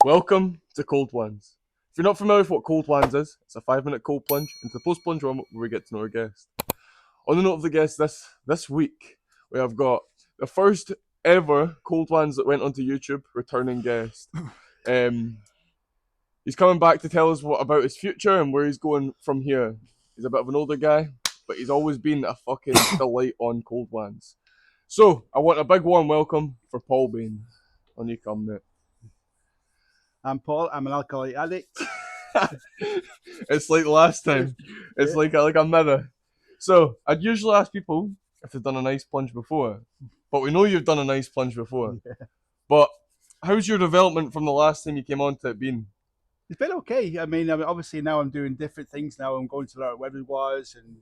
Welcome to Cold Wans. If you're not familiar with what Cold Wans is, it's a 5 minute cold plunge into the post plunge warmup where we get to know our guest. On the note of the guest, this week we have got the first ever Cold Wans that went onto YouTube returning guest. Um, he's coming back to tell us what about his future and where he's going from here. He's a bit of an older guy, but he's always been a fucking delight on Cold Wans. So I want a big warm welcome for Paul Bain. On you come, mate. I'm Paul. I'm an alcoholic addict. It's like the last time. It's like a mirror. So I'd usually ask people if they've done an ice plunge before, but we know you've done an ice plunge before. Yeah. But how's your development from the last time you came on to it been? It's been okay. Obviously now I'm doing different things. Now I'm going to a lot of webinars and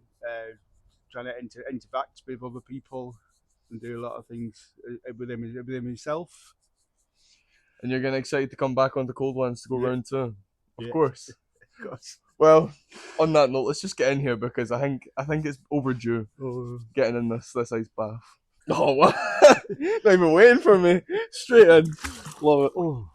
trying to interact with other people and do a lot of things within myself. And you're getting excited to come back onto Cold Ones to go round two. Of course. Of course. Well, on that note, let's just get in here because I think it's overdue getting in this ice bath. Oh, what? Not even waiting for me. Straight in. Love it. Oh.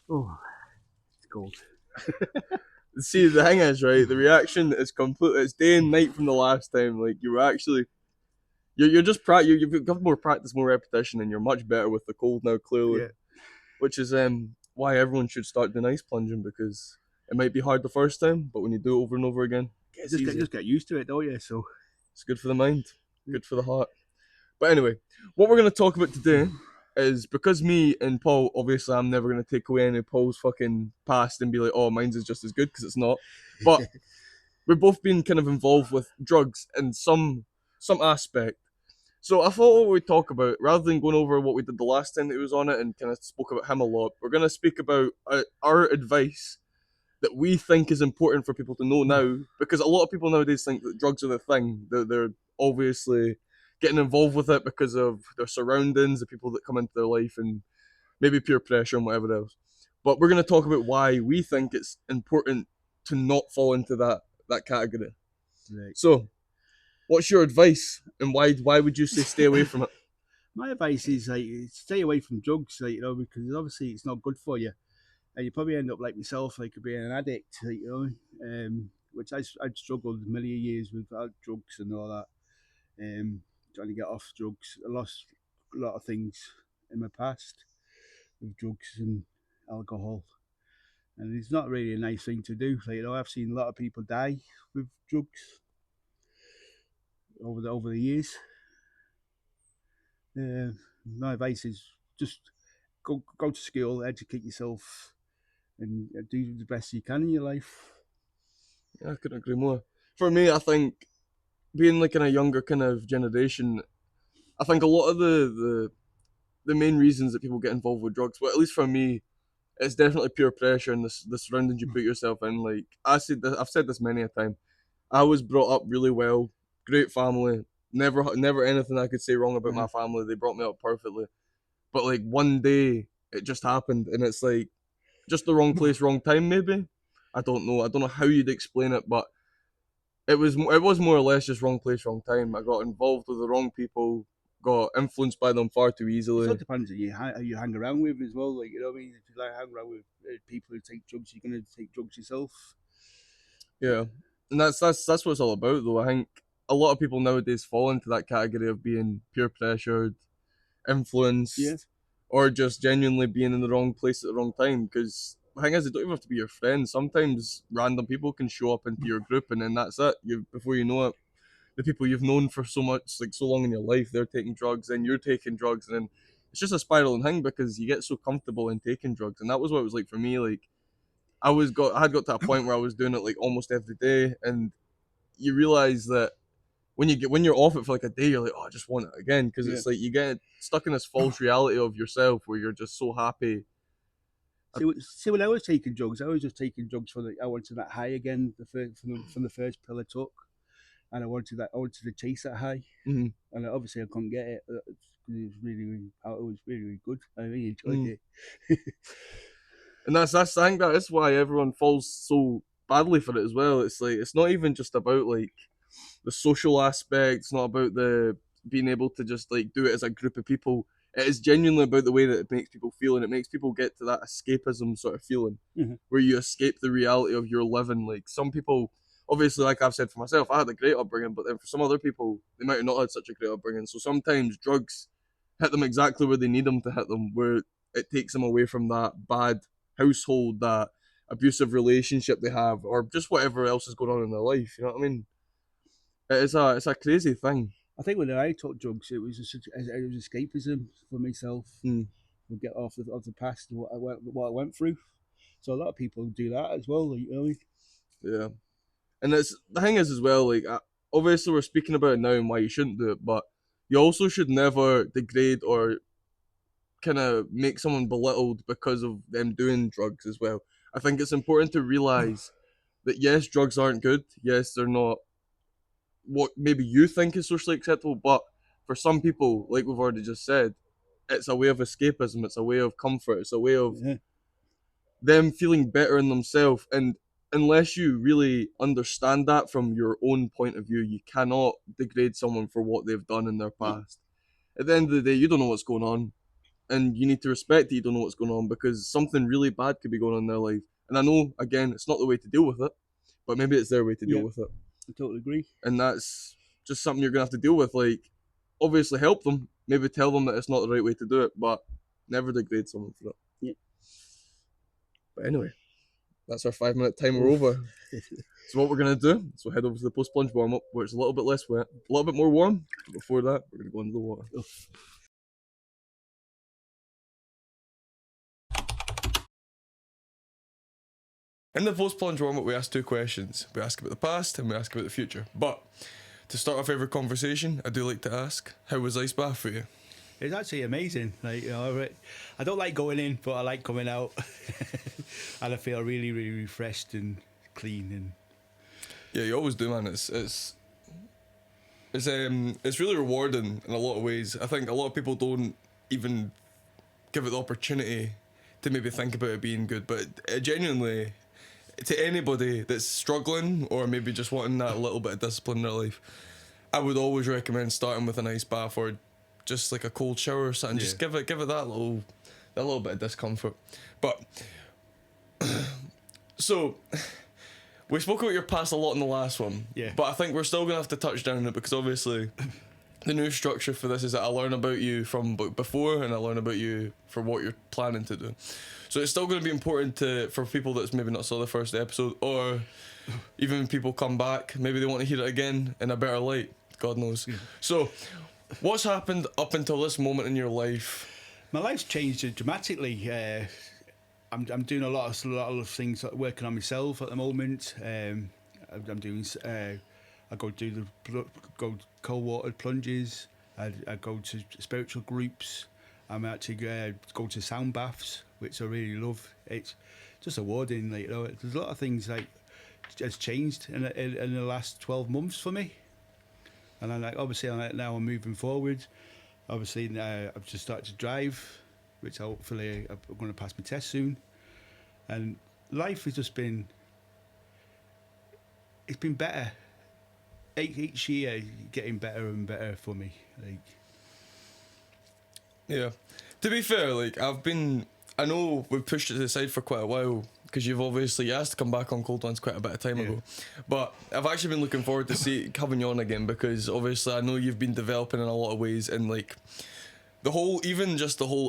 Oh, it's cold. See, the thing is, right, the reaction is complete. It's day and night from the last time. Like, you were actually. You're just you've got more practice, more repetition, and you're much better with the cold now, clearly. Yeah. Which is why everyone should start doing ice plunging, because it might be hard the first time, but when you do it over and over again, Just get used to it, don't you? So it's good for the mind, good for the heart. But anyway, what we're going to talk about today is, because me and Paul, obviously, I'm never going to take away any of Paul's fucking past and be like, oh, mine's is just as good, because it's not. But we've both been kind of involved with drugs in some aspect. So I thought what we'd talk about, rather than going over what we did the last time that he was on it and kind of spoke about him a lot, we're going to speak about our advice that we think is important for people to know now, because a lot of people nowadays think that drugs are the thing. They're obviously getting involved with it because of their surroundings, the people that come into their life, and maybe peer pressure and whatever else. But we're going to talk about why we think it's important to not fall into that category. right. So, what's your advice, and why would you say stay away from it? My advice is stay away from drugs, because obviously it's not good for you. And you probably end up like myself, like being an addict, which I struggled many years without drugs and all that, trying to get off drugs. I lost a lot of things in my past with drugs and alcohol, and it's not really a nice thing to do. I've seen a lot of people die with drugs over the years. My advice is just go to school, educate yourself, and do the best you can in your life. Yeah, I couldn't agree more. For me, I think being like in a younger kind of generation, I think a lot of the main reasons that people get involved with drugs, well, at least for me, it's definitely pure pressure and the surroundings you put yourself in. Like I've said this many a time. I was brought up really well, great family, never anything I could say wrong about my family. They brought me up perfectly. But like one day, it just happened, and it's like just the wrong place, wrong time. Maybe I don't know. I don't know how you'd explain it, but it was more or less just wrong place, wrong time. I got involved with the wrong people, got influenced by them far too It easily. all depends on who you hang around with as well. Like, you know what I mean? If you like hang around with people who take drugs, you're going to take drugs yourself. Yeah, and that's what it's all about, though. I think a lot of people nowadays fall into that category of being peer pressured, influenced, Yeah. or just genuinely being in the wrong place at the wrong time. Because the thing is, it don't even have to be your friends. Sometimes random people can show up into your group, and then that's it. Before you know it, the people you've known for so long in your life, they're taking drugs, and you're taking drugs, and then it's just a spiraling thing because you get so comfortable in taking drugs, and that was what it was like for me. Like I had got to a point where I was doing it like almost every day, and you realize that when you're off it for like a day, you're like, oh, I just want it again, because it's like you get stuck in this false reality of yourself where you're just so happy. See, when I was taking drugs, I was just taking drugs I wanted that high again. From the first pill I took, and I wanted to chase that high, and obviously I couldn't get it. It was really good. I really enjoyed it. And that's I think that is why everyone falls so badly for it as well. It's like it's not even just about like the social aspect. It's not about the being able to just like do it as a group of people. It is genuinely about the way that it makes people feel, and it makes people get to that escapism sort of feeling Mm-hmm. where you escape the reality of your living. Like some people, obviously, like I've said for myself, I had a great upbringing, but then for some other people, they might have not had such a great upbringing. So sometimes drugs hit them exactly where they need them to hit them, where it takes them away from that bad household, that abusive relationship they have, or just whatever else is going on in their life. You know what I mean? It's a crazy thing. I think when I took drugs, it was escapism for myself. Mm, To get off the past and what I went through. So a lot of people do that as well. Like, you know, yeah, and it's the thing is as well. Like obviously we're speaking about it now and why you shouldn't do it, but you also should never degrade or kind of make someone belittled because of them doing drugs as well. I think it's important to realize that yes, drugs aren't good. Yes, they're not what maybe you think is socially acceptable, but for some people, like we've already just said, it's a way of escapism. It's a way of comfort. It's a way of yeah, them feeling better in themselves. And unless you really understand that from your own point of view, you cannot degrade someone for what they've done in their past. At the end of the day, you don't know what's going on, and you need to respect that you don't know what's going on because something really bad could be going on in their life. And I know, again, it's not the way to deal with it, but maybe it's their way to deal yeah, with it. I totally agree. And that's just something you're gonna have to deal with. Like, obviously, help them, maybe tell them that it's not the right way to do it, but never degrade someone for it. Yeah. But anyway, that's our 5 minute timer Oof. over. So what we're gonna do is we'll head over to the post plunge warm up, where it's a little bit less wet, a little bit more warm. But before that, we're gonna go into the water. Oof. In the post plunge warm up, we ask two questions. We ask about the past and we ask about the future. But to start off every conversation, I do like to ask, how was ice bath for you? It's actually amazing. Like, you know, I don't like going in, but I like coming out, and I feel really, really refreshed and clean. And Yeah, you always do, man. It's really rewarding in a lot of ways. I think a lot of people don't even give it the opportunity to maybe think about it being good, but genuinely, to anybody that's struggling or maybe just wanting that little bit of discipline in their life, I would always recommend starting with an ice bath or just like a cold shower or something. Yeah. Just give it that little bit of discomfort. But so we spoke about your past a lot in the last one. Yeah. But I think we're still gonna have to touch down on it because obviously the new structure for this is that I learn about you from before and I learn about you for what you're planning to do. So it's still going to be important for people that's maybe not saw the first episode, or even people come back, maybe they want to hear it again in a better light. God knows. Yeah. So, what's happened up until this moment in your life? My life's changed dramatically. I'm doing a lot of things, working on myself at the moment. I'm doing. I go do cold water plunges. I go to spiritual groups. I'm actually go to sound baths, which I really love. It's just rewarding. Like, you know, there's a lot of things like has changed in the last 12 months for me. And I'm like, obviously now I'm moving forward. Obviously now I've just started to drive, which hopefully I'm going to pass my test soon. And life has just been. It's been better. Each year getting better and better for me. Like, yeah, to be fair, like I know we've pushed it to the side for quite a while because you've obviously asked to come back on Cold Wans quite a bit of time ago, but I've actually been looking forward to having you on again because obviously I know you've been developing in a lot of ways, and like the whole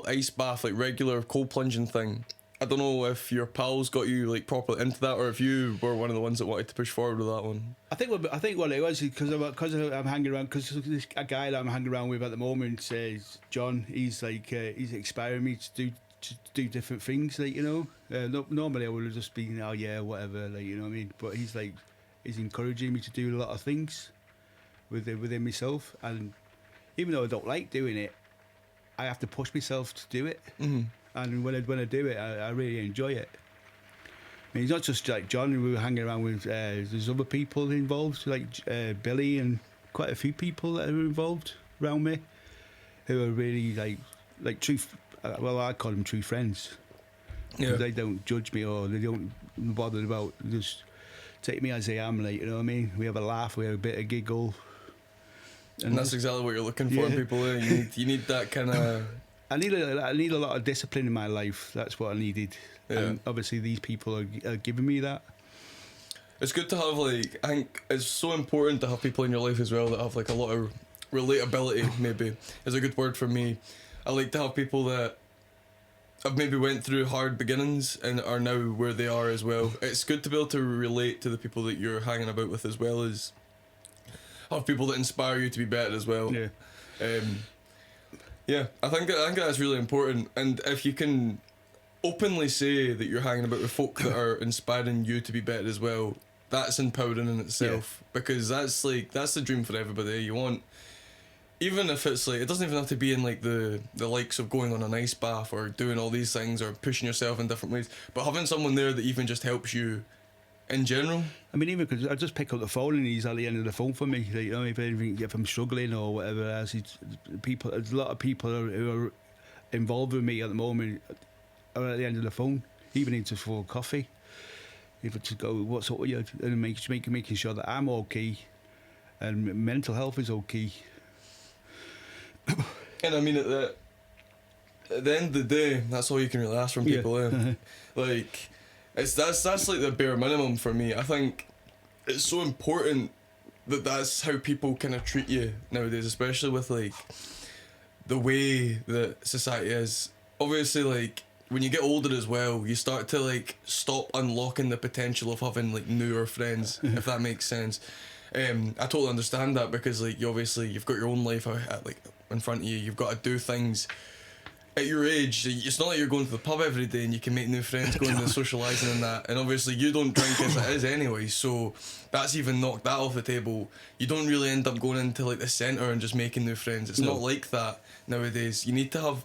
ice bath, like regular cold plunging thing. I don't know if your pals got you like properly into that, or if you were one of the ones that wanted to push forward with that one. I think what it was because I'm hanging around, because this a guy that I'm hanging around with at the moment says John. He's like he's inspiring me to do different things. Like, you know, normally I would have just been, oh yeah, whatever. Like, you know what I mean. But he's encouraging me to do a lot of things within myself, and even though I don't like doing it, I have to push myself to do it. Mm-hmm. And when I do it, I really enjoy it. I mean, it's not just like John. We were hanging around with there's other people involved, like Billy and quite a few people that are involved around me, who are really like true. Well, I call them true friends. Yeah. They don't judge me or they don't bother about just take me as I am, like, you know what I mean? We have a laugh, we have a bit of giggle. And that's exactly what you're looking for in people. You need that kind of. I need a lot of discipline in my life. That's what I needed. Yeah. And obviously these people are giving me that. It's good to have, like, I think it's so important to have people in your life as well that have, like, a lot of relatability, maybe is a good word for me. I like to have people that have maybe went through hard beginnings and are now where they are as well. It's good to be able to relate to the people that you're hanging about with, as well as have people that inspire you to be better as well. Yeah. Yeah, I think that's really important. And if you can openly say that you're hanging about with folk that are inspiring you to be better as well, that's empowering in itself. Because that's the dream for everybody. You want, even if it's like, it doesn't even have to be in like the likes of going on an ice bath or doing all these things or pushing yourself in different ways, but having someone there that even just helps you in general. I mean, even because I just pick up the phone and he's at the end of the phone for me. Like, you know, if I'm struggling or whatever else, there's a lot of people who are involved with me at the moment are at the end of the phone, even into for coffee. If it's to go, what's up with you, and making sure that I'm okay, and mental health is okay. And I mean, at the end of the day, that's all you can really ask from people. Yeah. Like, that's like the bare minimum for me. I think it's so important that that's how people kind of treat you nowadays, especially with like the way that society is. Obviously, like, when you get older as well, you start to like stop unlocking the potential of having like newer friends, if that makes sense. I totally understand that, because like you've got your own life like in front of you. You've got to do things at your age. It's not like you're going to the pub every day and you can make new friends going and socialising and that. And obviously you don't drink as it is anyway, so that's even knocked that off the table. You don't really end up going into like the centre and just making new friends. It's not like that nowadays. You need to have,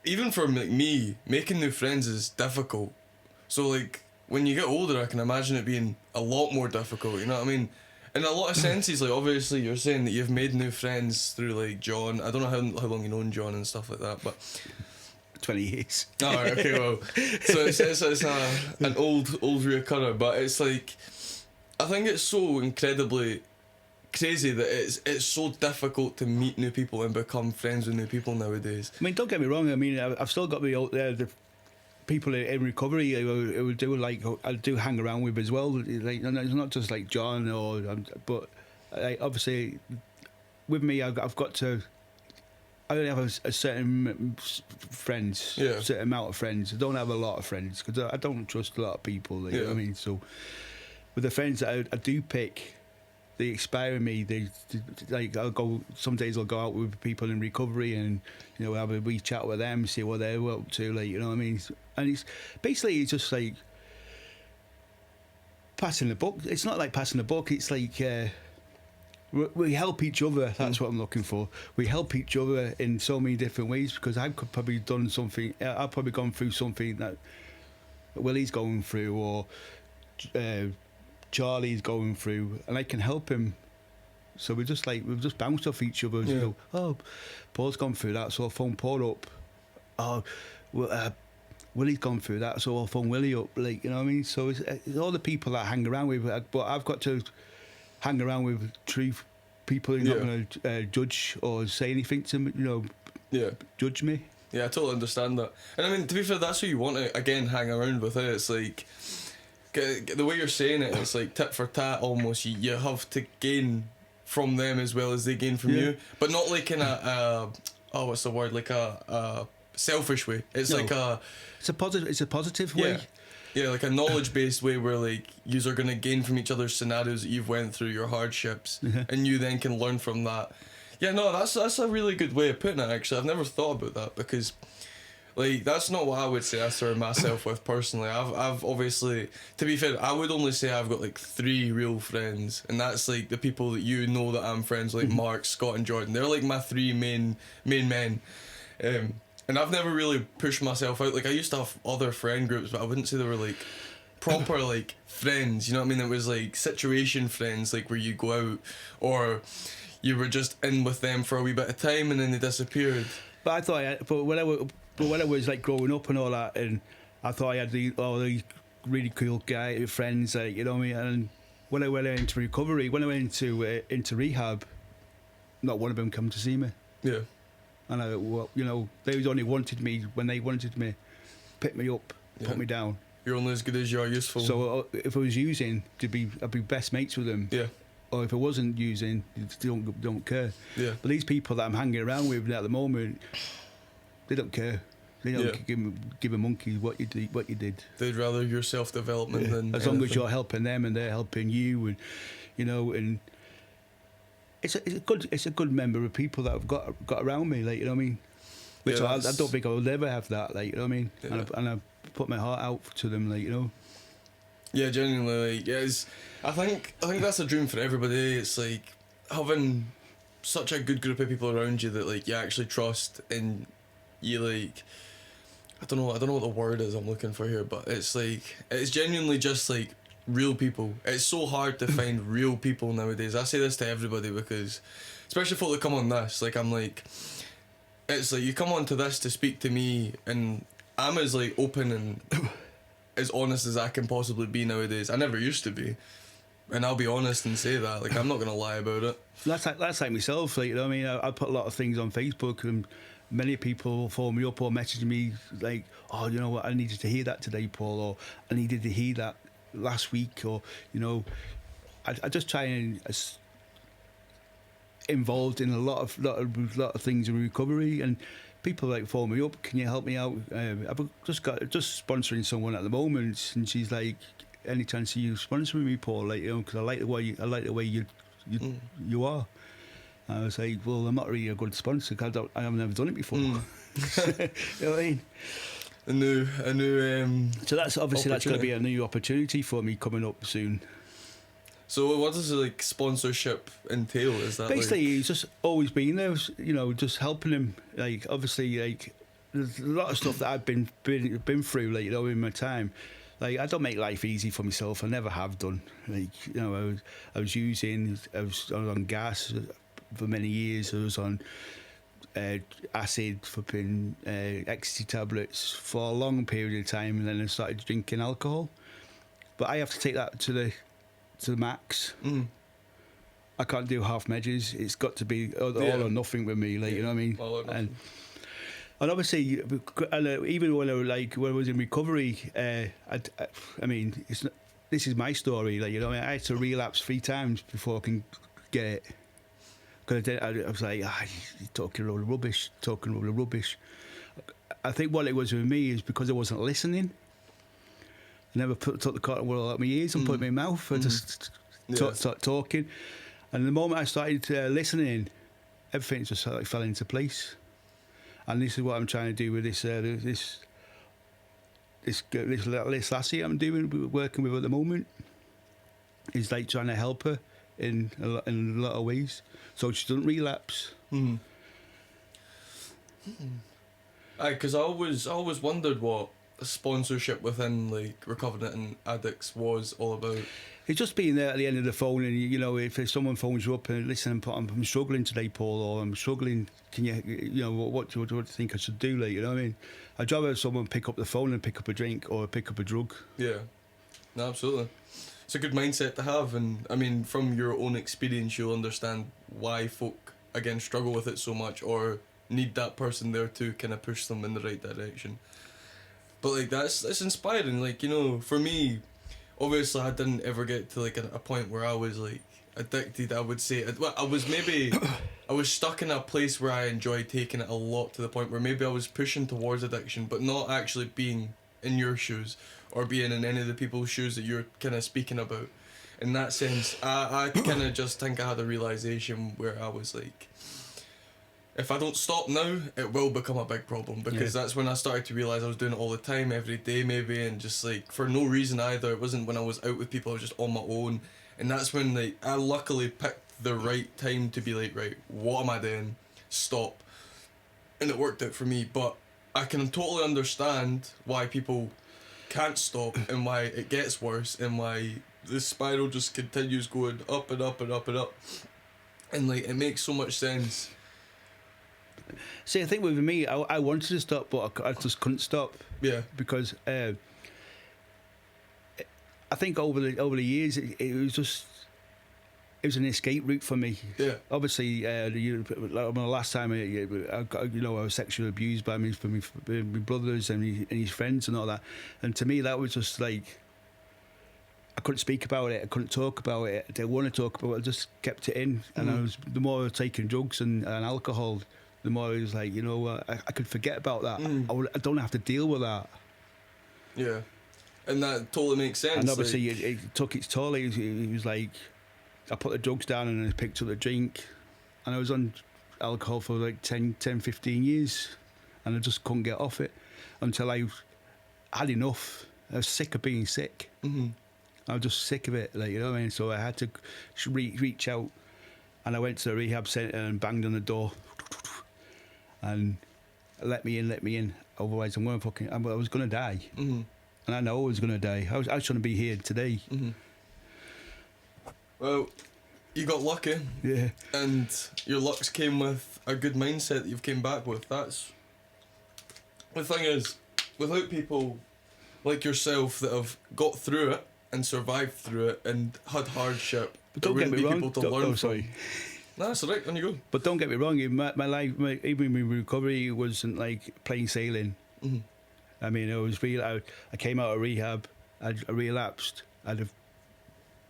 even for like me, making new friends is difficult. So like when you get older, I can imagine it being a lot more difficult, you know what I mean? In a lot of senses, like obviously you're saying that you've made new friends through like John. I don't know how long you've known John and stuff like that, but 20 years. Oh, right, okay, well, so it's an old reoccurrer, but it's like, I think it's so incredibly crazy that it's so difficult to meet new people and become friends with new people nowadays. I mean, don't get me wrong. I mean, I've still got the people in recovery who do like I do hang around with as well. Like, and it's not just like John but like, obviously with me, I've got to. I only have a certain friends, certain amount of friends. I don't have a lot of friends because I don't trust a lot of people. Like, you know what I mean? So with the friends that I do pick, they inspire me. They like, I'll go. Some days I'll go out with people in recovery and, you know, have a wee chat with them, see what they're up to. Like, you know what I mean? And it's basically just like passing the book. It's not like passing the book. It's like we help each other. That's what I'm looking for. We help each other in so many different ways, because I've probably done something. I've probably gone through something that Willie's going through, or Charlie's going through, and I can help him. So we've just bounced off each other. You know, oh, Paul's gone through that, so I'll phone Paul up. Oh, well, Willie's gone through that, so I'll phone Willie up. Like, you know what I mean? So it's all the people that I hang around with, but I've got to hang around with three people who are not going to judge or say anything to me, you know, judge me. Yeah, I totally understand that. And I mean, to be fair, that's who you want to, again, hang around with. It's like, the way you're saying it, it's like tit for tat almost. You have to gain from them as well as they gain from you, but not like in a what's the word, like a selfish way. It's like it's a positive way. Yeah, like a knowledge-based way where like yous are gonna gain from each other's scenarios that you've went through, your hardships, and you then can learn from that. Yeah, no, that's a really good way of putting it. Actually, I've never thought about that, because like that's not what I would say I surround myself with personally. I've obviously, to be fair, I would only say I've got like 3 real friends, and that's like the people that you know that I'm friends with, like Mark, Scott, and Jordan. They're like my 3 main men. And I've never really pushed myself out. Like, I used to have other friend groups, but I wouldn't say they were like proper like friends, you know what I mean? It was like situation friends, like where you go out or you were just in with them for a wee bit of time and then they disappeared. But I thought, when I was like growing up and all that, and I thought I had these really cool guy, friends, you know what I mean. And when I went into recovery, when I went into rehab, not one of them come to see me. Yeah. And well, you know, they only wanted me when they wanted me, pick me up, put me down. You're only as good as you are useful. So if I was using, I'd be best mates with them. Yeah. Or if I wasn't using, they don't care. Yeah. But these people that I'm hanging around with at the moment, they don't care. They don't give a monkey what you did. They'd rather your self development than as long as you're helping them and they're helping you, and you know, and it's a good member of people that I've got around me, like, you know what I mean. Which I don't think I'll never have that, like, you know what I mean. Yeah. And I put my heart out to them, like, you know. Yeah, genuinely, like, I think that's a dream for everybody. It's like having such a good group of people around you that like you actually trust, and you like, I don't know what the word is I'm looking for here, but it's like, it's genuinely just like real people. It's so hard to find real people nowadays. I say this to everybody because, especially folk that come on this, like, I'm like, it's like you come on to this to speak to me, and I'm as like open and as honest as I can possibly be nowadays. I never used to be, and I'll be honest and say that. Like, I'm not gonna lie about it. That's like myself. Like, you know what I mean. I put a lot of things on Facebook, and many people will phone me up or message me like, "Oh, you know what? I needed to hear that today, Paul," or "I needed to hear that last week," or you know, I just try and involved in a lot of things in recovery, and people like phone me up, "Can you help me out? I've just sponsoring someone at the moment," and she's like, "Any chance of you sponsoring me, Paul? Like, you know, because I like the way you are." And I was like, "Well, I'm not really a good sponsor because I have never done it before." You know what I mean? A new. So that's going to be a new opportunity for me coming up soon. So what does like sponsorship entail? Is that basically like... he's just always been there, you know, just helping him. Like, obviously, like, there's a lot of stuff that I've been through, like, you know, in my time. Like, I don't make life easy for myself. I never have done. Like, you know, I was on gas for many years. I was on acid, flipping ecstasy tablets for a long period of time, and then I started drinking alcohol. But I have to take that to the max. I can't do half measures. It's got to be all or nothing with me, like, you know what I mean. All or nothing. And obviously, even when I was in recovery, I mean, this is my story. Like, you know, I had to relapse 3 times before I can get it. Because I was like, you're talking all the rubbish. I think what it was with me is because I wasn't listening. I never took the cotton wool out of my ears and put it in my mouth. I just started talking. And the moment I started listening, everything just sort of fell into place. And this is what I'm trying to do with this lassie I'm working with at the moment. Is like trying to help her in a lot of ways, so she doesn't relapse. Because I always wondered what sponsorship within like recovering addicts was all about. It's just being there at the end of the phone, and you know, if someone phones you up and listen, I'm struggling today, Paul, or I'm struggling. Can you know what do you think I should do? Like, you know what I mean? I'd rather someone pick up the phone and pick up a drink or pick up a drug. Yeah, no, absolutely. It's a good mindset to have, and I mean, from your own experience, you'll understand why folk again struggle with it so much, or need that person there to kind of push them in the right direction. But like that's inspiring. Like, you know, for me, obviously I didn't ever get to like a point where I was like addicted. I would say I was stuck in a place where I enjoyed taking it a lot, to the point where maybe I was pushing towards addiction, but not actually being in your shoes or being in any of the people's shoes that you're kind of speaking about. In that sense, I kind of just think I had a realization where I was like, if I don't stop now, it will become a big problem, because that's when I started to realise I was doing it all the time, every day maybe, and just like for no reason either. It wasn't when I was out with people, I was just on my own, and that's when like I luckily picked the right time to be like, right, what am I doing? Stop. And it worked out for me, but I can totally understand why people can't stop and why it gets worse and why the spiral just continues going up and up and up and up, and like it makes so much sense. See, I think with me, I wanted to stop, but I just couldn't stop. Yeah. Because I think over the years, it was just. It was an escape route for me. Yeah. Obviously, the last time I got, I was sexually abused by my brothers and his friends and all that. And to me, that was just like, I couldn't speak about it. I couldn't talk about it. I didn't want to talk about it. I just kept it in. And the more I was taking drugs and alcohol, the more I was like, I could forget about that. I don't have to deal with that. Yeah. And that totally makes sense. And obviously, it took its toll. It was like, I put the drugs down and I picked up the drink, and I was on alcohol for like 10, 15 years, and I just couldn't get off it until I had enough. I was sick of being sick. I was just sick of it, like, you know what I mean? So I had to reach out, and I went to the rehab centre and banged on the door, and let me in. Otherwise, I was going to die, and I know I was going to die. I was trying to be here today. Well, you got lucky. Yeah. And your lucks came with a good mindset that you've came back with. That's... The thing is, without people like yourself that have got through it and survived through it and had hardship, But there don't get wouldn't me be wrong. people to learn from. Sorry. No, that's alright, on you go. But don't get me wrong, my life, even my recovery wasn't like plain sailing. I mean, it was real. I came out of rehab, I relapsed. I had a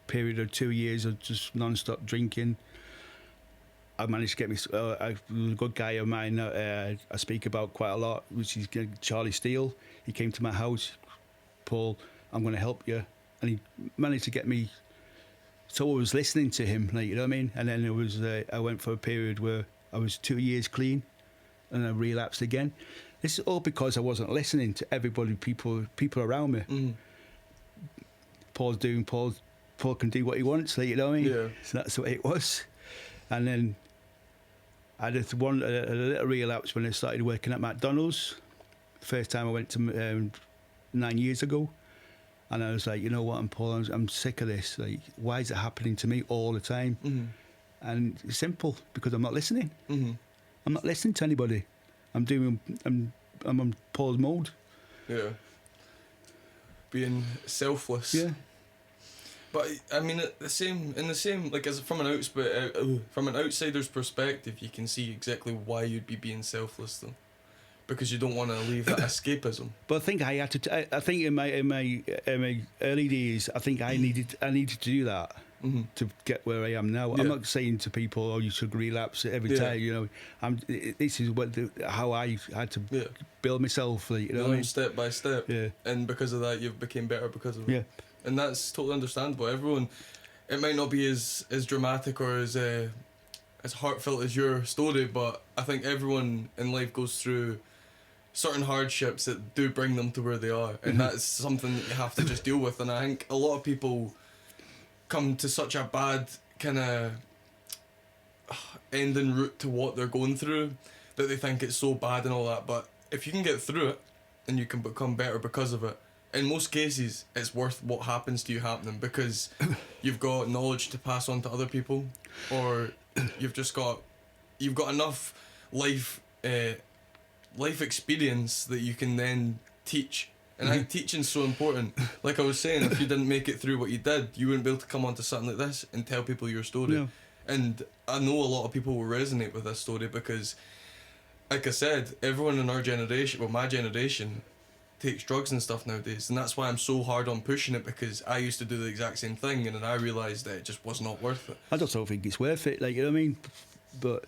period of 2 years of just non-stop drinking. I managed to get me a good guy of mine I speak about quite a lot, which is Charlie Steele. He came to my house. Paul, I'm going to help you. And he managed to get me, so I was listening to him, like, you know what I mean? And then it was I went for a period where I was 2 years clean, and I relapsed again. This is all because I wasn't listening to everybody, people around me. Paul can do what he wants, like, you know what I mean? Yeah. So that's the way it was. And then I had a little relapse when I started working at McDonald's. First time I went to 9 years ago. And I was like, you know what, I'm sick of this. Like, why is it happening to me all the time? And it's simple, because I'm not listening. I'm not listening to anybody. I'm on Paul's mode. Yeah. Being selfless. Yeah. But I mean, in the same, like, as from an outsider's perspective, you can see exactly why you'd be being selfless, though, because you don't want to leave that escapism. But I think I had to. I think in my early days, I think I needed to do that to get where I am now. Yeah. I'm not saying to people, "Oh, you should relapse every time." You know, this is how I had to build myself. Like, you know, what I mean? Step by step. Yeah. And because of that, you've became better because of it. Yeah. And that's totally understandable. Everyone, it might not be as dramatic or as heartfelt as your story, but I think everyone in life goes through certain hardships that do bring them to where they are, and that's something that you have to just deal with. And I think a lot of people come to such a bad kind of ending route to what they're going through that they think it's so bad and all that, but if you can get through it and you can become better because of it, in most cases it's worth what happens to you happening, because you've got knowledge to pass on to other people, or you've got enough life experience that you can then teach. And I think teaching's so important. Like I was saying, if you didn't make it through what you did, you wouldn't be able to come onto something like this and tell people your story. No. And I know a lot of people will resonate with this story because, like I said, everyone in our generation, well, my generation, takes drugs and stuff nowadays, and that's why I'm so hard on pushing it, because I used to do the exact same thing, and then I realised that it just was not worth it. I just don't think it's worth it. Like, you know what I mean? But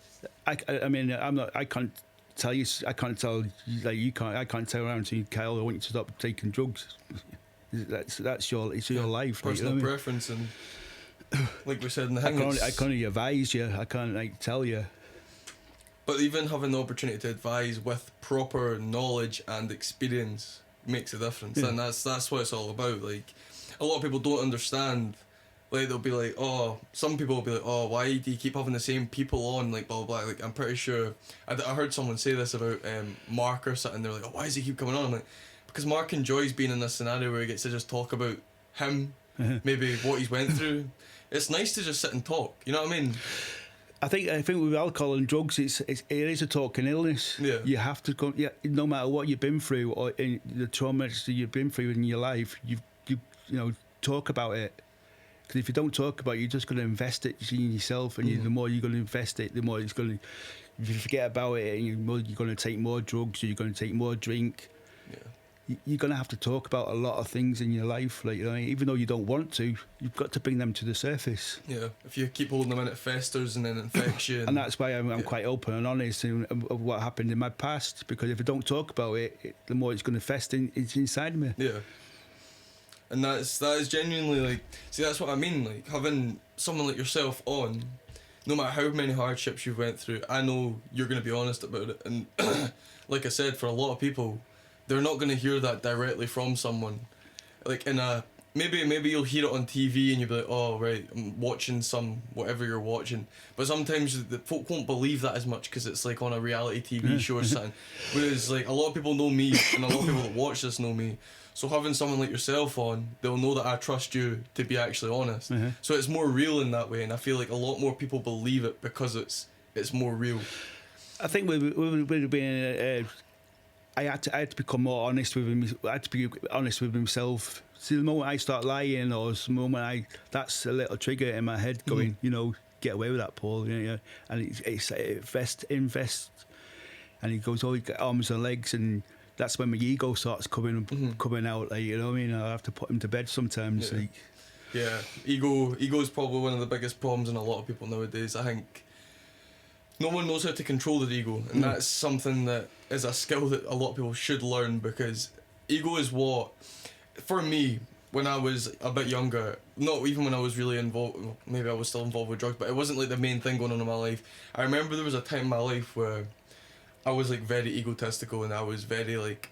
I mean, I can't tell you. I can't tell, like, you can't. I can't tell around to you, Kyle, I want you to stop taking drugs. It's your life. Personal like, you know preference, and like we said in the I thing, I can't advise you. I can't, like, tell you. But even having the opportunity to advise with proper knowledge and experience makes a difference, and that's what it's all about. Like, a lot of people don't understand. Like, they'll be like, oh, some people will be like, oh, why do you keep having the same people on, like, blah blah blah. Like, I'm pretty sure I heard someone say this about Mark or something. They're like, oh, why does he keep coming on? I'm like, because Mark enjoys being in this scenario where he gets to just talk about him, maybe what he's went through. It's nice to just sit and talk, you know what I mean? I think with alcohol and drugs, it is a talking illness. Yeah. You have to go. Yeah, no matter what you've been through or in the trauma that you've been through in your life, you talk about it. Because if you don't talk about it, you're just going to invest it in yourself, and the more you're going to invest it, the more it's going to. If you forget about it, and you're going to take more drugs, or you're going to take more drink. Yeah. You're going to have to talk about a lot of things in your life, like, you know, even though you don't want to, you've got to bring them to the surface. Yeah, if you keep holding them in, it festers and then infects you. And that's why I'm quite open and honest of what happened in my past, because if I don't talk about it, the more it's going to fester it's inside me. Yeah. And that is genuinely, like, see, that's what I mean, like, having someone like yourself on, no matter how many hardships you've went through, I know you're going to be honest about it. And like I said, for a lot of people, they're not going to hear that directly from someone. Like, in a, maybe you'll hear it on TV and you'll be like, oh, right, I'm watching some, whatever you're watching. But sometimes the folk won't believe that as much because it's like on a reality TV show or something. Whereas, like, a lot of people know me, and a lot of people that watch this know me. So having someone like yourself on, they'll know that I trust you to be actually honest. So it's more real in that way, and I feel like a lot more people believe it because it's more real. I think we've been. I had to become more honest with him. I had to be honest with himself. See, the moment I start lying, or the moment that's a little trigger in my head going, you know, get away with that, Paul. You know, and it's invest, and he goes, oh, you got arms and legs, and that's when my ego starts coming out. Like, you know what I mean? I have to put him to bed sometimes. Yeah. Like, Yeah, ego is probably one of the biggest problems in a lot of people nowadays. I think no one knows how to control their ego, and that's something that is a skill that a lot of people should learn, because ego is what, for me, when I was a bit younger, not even when I was really involved, maybe I was still involved with drugs, but it wasn't like the main thing going on in my life. I remember there was a time in my life where I was like very egotistical, and I was very like,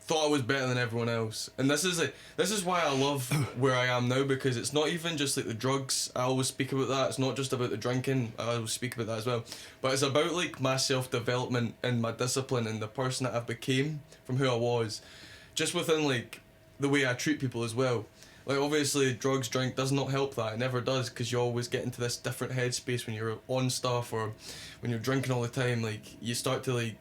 thought I was better than everyone else. And this is why I love where I am now, because it's not even just like the drugs. I always speak about that. It's not just about the drinking. I always speak about that as well. But it's about like my self-development and my discipline and the person that I became from who I was, just within like the way I treat people as well. Like, obviously drugs, drink does not help that. It never does, because you always get into this different headspace when you're on stuff, or when you're drinking all the time. Like, you start to like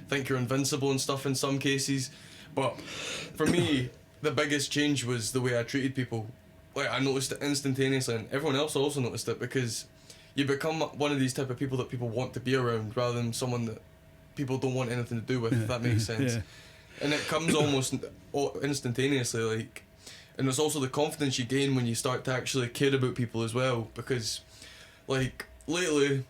think you're invincible and stuff in some cases. But for me, the biggest change was the way I treated people. Like, I noticed it instantaneously, and everyone else also noticed it, because you become one of these type of people that people want to be around, rather than someone that people don't want anything to do with, if that makes sense. And it comes almost instantaneously, like, and it's also the confidence you gain when you start to actually care about people as well, because, like, lately,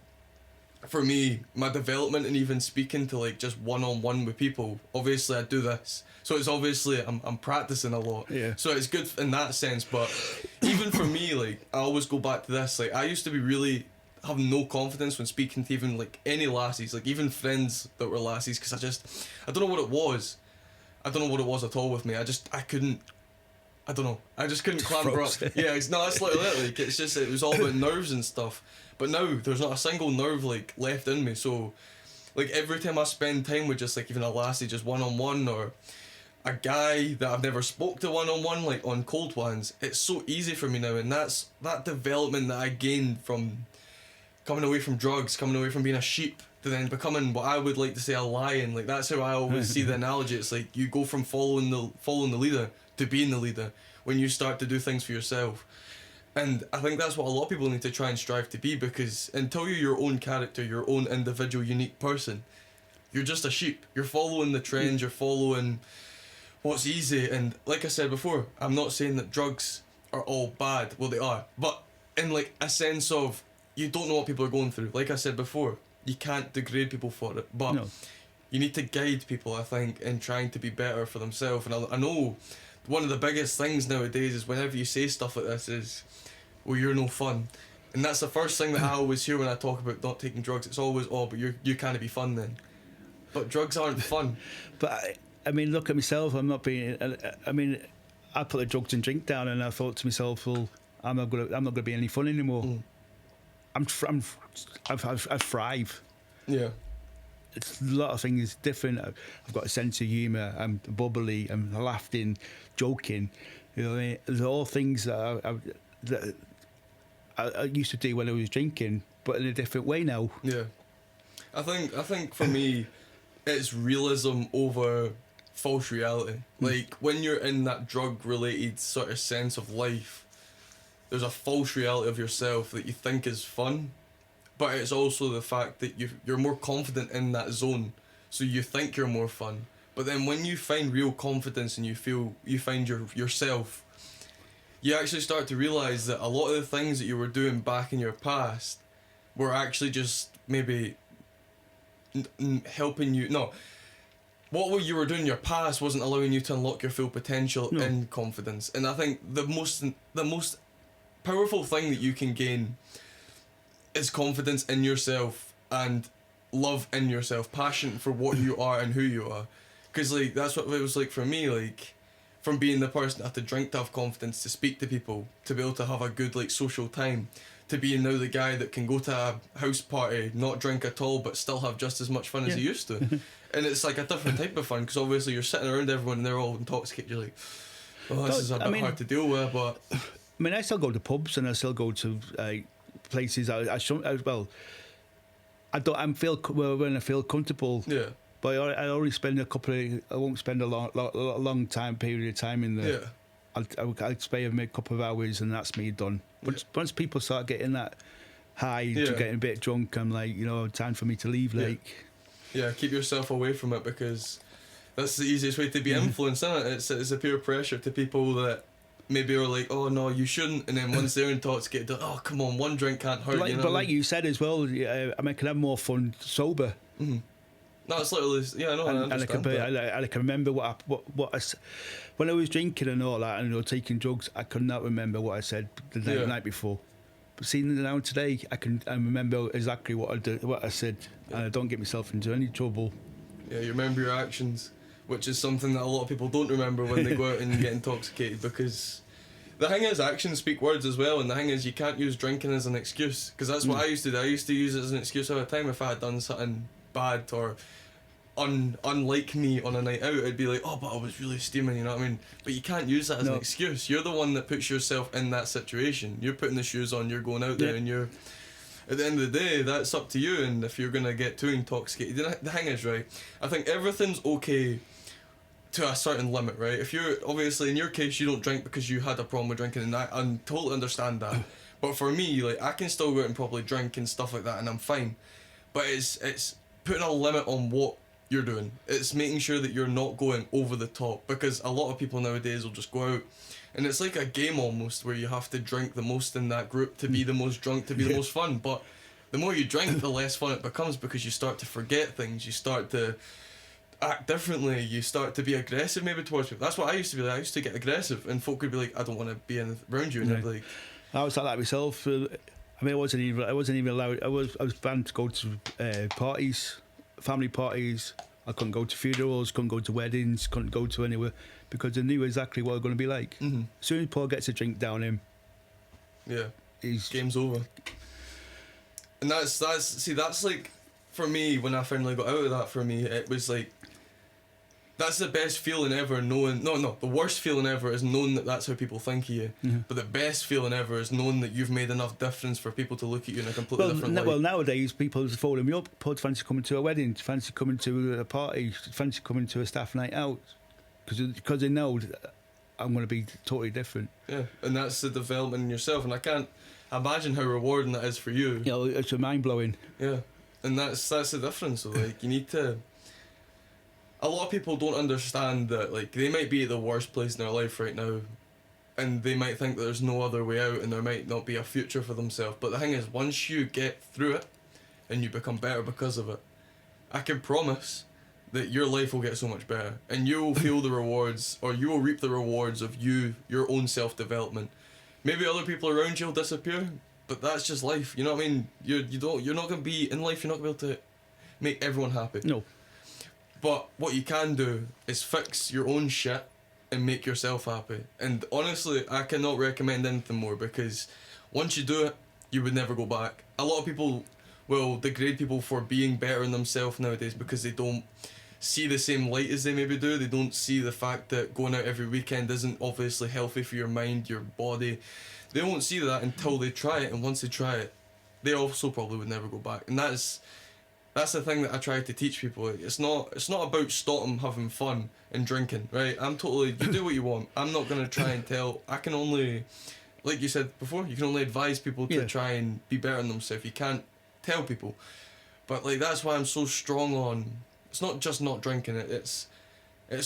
for me, my development and even speaking to like just one-on-one with people, obviously I do this, so it's obviously I'm practicing a lot, so it's good in that sense. But even for me, like, I always go back to this, like, I used to be really have no confidence when speaking to even like any lassies, like even friends that were lassies, because I don't know what it was. I don't know what it was at all with me. I just couldn't clamber up. Yeah, it's not, it's like that, like, it's just, it was all about nerves and stuff. But now there's not a single nerve like left in me, so like every time I spend time with just like even a lassie just one-on-one, or a guy that I've never spoke to one-on-one, like on Cold Wans, it's so easy for me now. And that's that development that I gained from coming away from drugs, coming away from being a sheep to then becoming what I would like to say a lion. Like, that's how I always see the analogy. It's like you go from following the leader to being the leader when you start to do things for yourself. And I think that's what a lot of people need to try and strive to be, because until you're your own character, your own individual unique person, you're just a sheep. You're following the trends, you're following what's easy. And like I said before, I'm not saying that drugs are all bad. Well, they are, but in like a sense of, you don't know what people are going through. Like I said before, you can't degrade people for it, but you need to guide people, I think, in trying to be better for themselves. And I know one of the biggest things nowadays is whenever you say stuff like this is, well, you're no fun. And that's the first thing that I always hear when I talk about not taking drugs. It's always, oh, but you can't be fun then. But drugs aren't fun. But I mean, look at myself. I'm not being. I mean, I put the drugs and drink down, and I thought to myself, well, I'm not gonna be any fun anymore. I thrive. Yeah. It's a lot of things different. I've got a sense of humour. I'm bubbly. I'm laughing, joking. You know what I mean? There's all things that I used to do when I was drinking, but in a different way now. Yeah. I think for me, it's realism over false reality. Like when you're in that drug related sort of sense of life, there's a false reality of yourself that you think is fun, but it's also the fact that you're more confident in that zone, so you think you're more fun. But then when you find real confidence and you find yourself, you actually start to realize that a lot of the things that you were doing back in your past were actually just maybe helping you. No, what you were doing in your past wasn't allowing you to unlock your full potential in confidence. And I think the most powerful thing that you can gain is confidence in yourself and love in yourself, passion for what you are and who you are. Because like that's what it was like for me, like from being the person that had to drink to have confidence, to speak to people, to be able to have a good like social time, to being now the guy that can go to a house party, not drink at all, but still have just as much fun as he used to. And it's like a different type of fun, because obviously you're sitting around everyone and they're all intoxicated. You're like, oh, this is a bit hard to deal with. But I mean, I still go to pubs and I still go to places. I don't feel when I feel comfortable. Yeah. But I only spend I won't spend a long period of time in there. Yeah. I'd spend a couple of hours and that's me done. Once people start getting that high to getting a bit drunk, I'm like, time for me to leave. Like, yeah, keep yourself away from it, because that's the easiest way to be influenced, isn't it? It's a peer pressure to people that maybe are like, oh no, you shouldn't, and then once they're intoxicated, oh come on, one drink can't hurt. But like you said as well, I can have more fun sober. Mm-hmm. No, it's literally, I know, and I can remember what when I was drinking and all that, and taking drugs, I could not remember what I said the night before. But seeing it now today, I remember exactly what I said, and I don't get myself into any trouble. Yeah, you remember your actions, which is something that a lot of people don't remember when they go out and get intoxicated, because the thing is, actions speak words as well, and the thing is, you can't use drinking as an excuse, because that's what I used to do. I used to use it as an excuse all the time. If I had done something bad or unlike me on a night out, I'd be like, oh, but I was really steaming, you know what I mean? But you can't use that as an excuse. You're the one that puts yourself in that situation. You're putting the shoes on, you're going out there, and you're, at the end of the day, that's up to you. And if you're going to get too intoxicated, the thing is, right, I think everything's okay to a certain limit, right? If you're, obviously in your case, you don't drink because you had a problem with drinking, and I totally understand that. But for me, like, I can still go out and probably drink and stuff like that, and I'm fine. But it's putting a limit on what you're doing. It's making sure that you're not going over the top, because a lot of people nowadays will just go out and it's like a game almost, where you have to drink the most in that group to be the most drunk, to be the most fun. But the more you drink, the less fun it becomes, because you start to forget things, you start to act differently, you start to be aggressive maybe towards people. That's what I used to be like. I used to get aggressive, and folk would be like, I don't want to be around you, and I'd be like, I was like that myself. I mean, I wasn't even allowed. I was banned to go to parties, family parties. I couldn't go to funerals, couldn't go to weddings, couldn't go to anywhere, because I knew exactly what it was going to be like. Mm-hmm. As soon as Paul gets a drink down him, game's over. And that's like, for me, when I finally got out of that, for me, it was like, that's the best feeling ever, knowing, the worst feeling ever is knowing that that's how people think of you. Mm-hmm. But the best feeling ever is knowing that you've made enough difference for people to look at you in a completely different light. Well, nowadays, people are phoning me up, Paul, fancy coming to a wedding, fancy coming to a party, fancy coming to a staff night out, because they know I'm going to be totally different. Yeah, and that's the development in yourself, and I can't imagine how rewarding that is for you. It's mind-blowing. Yeah, and that's the difference. So, like, you need to... A lot of people don't understand that, like, they might be at the worst place in their life right now, and they might think that there's no other way out, and there might not be a future for themselves. But the thing is, once you get through it, and you become better because of it, I can promise that your life will get so much better, and you will feel the rewards, or you will reap the rewards of your own self-development. Maybe other people around you will disappear, but that's just life. You know what I mean? You're not going to be in life. You're not going to be able to make everyone happy. No. But what you can do is fix your own shit and make yourself happy. And honestly, I cannot recommend anything more, because once you do it, you would never go back. A lot of people will degrade people for being better in themselves nowadays, because they don't see the same light as they maybe do. They don't see the fact that going out every weekend isn't obviously healthy for your mind, your body. They won't see that until they try it, and once they try it, they also probably would never go back. And that's the thing that I try to teach people. It's not about stopping having fun and drinking, right? I'm totally, you do what you want. I'm not gonna try and tell. I can only, like you said before, you can only advise people to try and be better than themselves. You can't tell people. But like that's why I'm so strong on. It's not just not drinking it. It's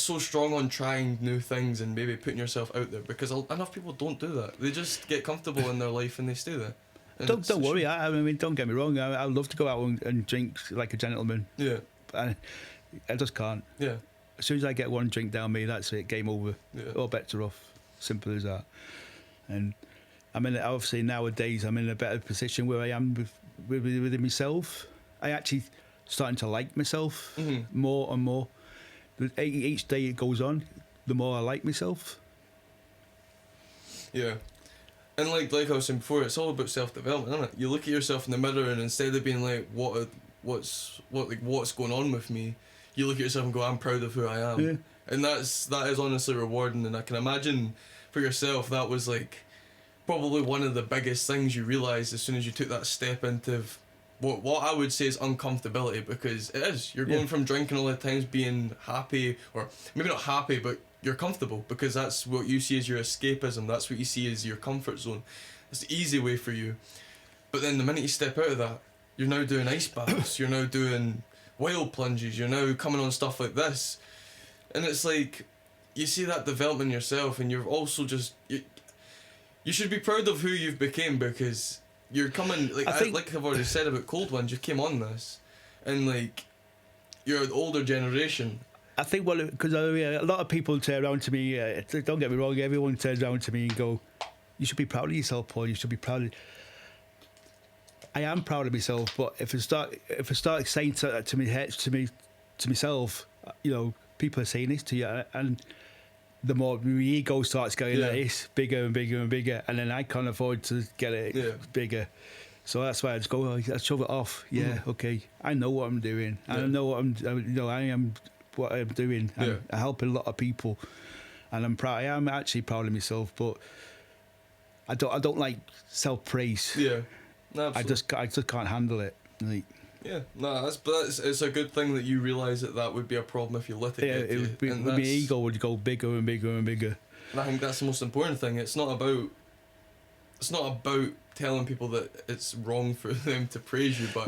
so strong on trying new things and maybe putting yourself out there, because enough people don't do that. They just get comfortable in their life and they stay there. Don't worry. I mean, don't get me wrong. I love to go out and drink like a gentleman. Yeah. I just can't. Yeah. As soon as I get one drink down me, that's it. Game over. Yeah. All bets are off. Simple as that. And I mean, obviously nowadays I'm in a better position where I am within myself. I actually starting to like myself more and more. Each day it goes on, the more I like myself. Yeah. And like I was saying before, it's all about self-development, isn't it? You look at yourself in the mirror, and instead of being like, what's going on with me, you look at yourself and go, I'm proud of who I am. Yeah. And that is honestly rewarding. And I can imagine for yourself that was like probably one of the biggest things you realised as soon as you took that step into what I would say is uncomfortability, because it is. You're going from drinking all the times being happy, or maybe not happy, but you're comfortable, because that's what you see as your escapism. That's what you see as your comfort zone. It's the easy way for you. But then the minute you step out of that, you're now doing ice baths, you're now doing wild plunges, you're now coming on stuff like this. And it's like, you see that development yourself, and you're also just, you should be proud of who you've become, because you're coming, like I've already said about Cold Wans, you came on this, and like, you're an older generation. I think, well, because a lot of people turn around to me, don't get me wrong, everyone turns around to me and go, you should be proud of yourself, Paul, you should be proud of... I am proud of myself, but if I start saying to myself, you know, people are saying this to you, and the more my ego starts going like this, bigger and bigger and bigger, and then I can't afford to get it bigger. So that's why I just go, I shove it off. Yeah, okay, I know what I'm doing. I know what I am what I'm doing. I'm helping a lot of people, and I'm proud. I am actually proud of myself, but I don't like self praise. Yeah, no, I just can't handle it. Like, yeah, no, it's a good thing that you realise that would be a problem if you let it get to you. It would, my ego would go bigger and bigger and bigger. And I think that's the most important thing. It's not about telling people that it's wrong for them to praise you, but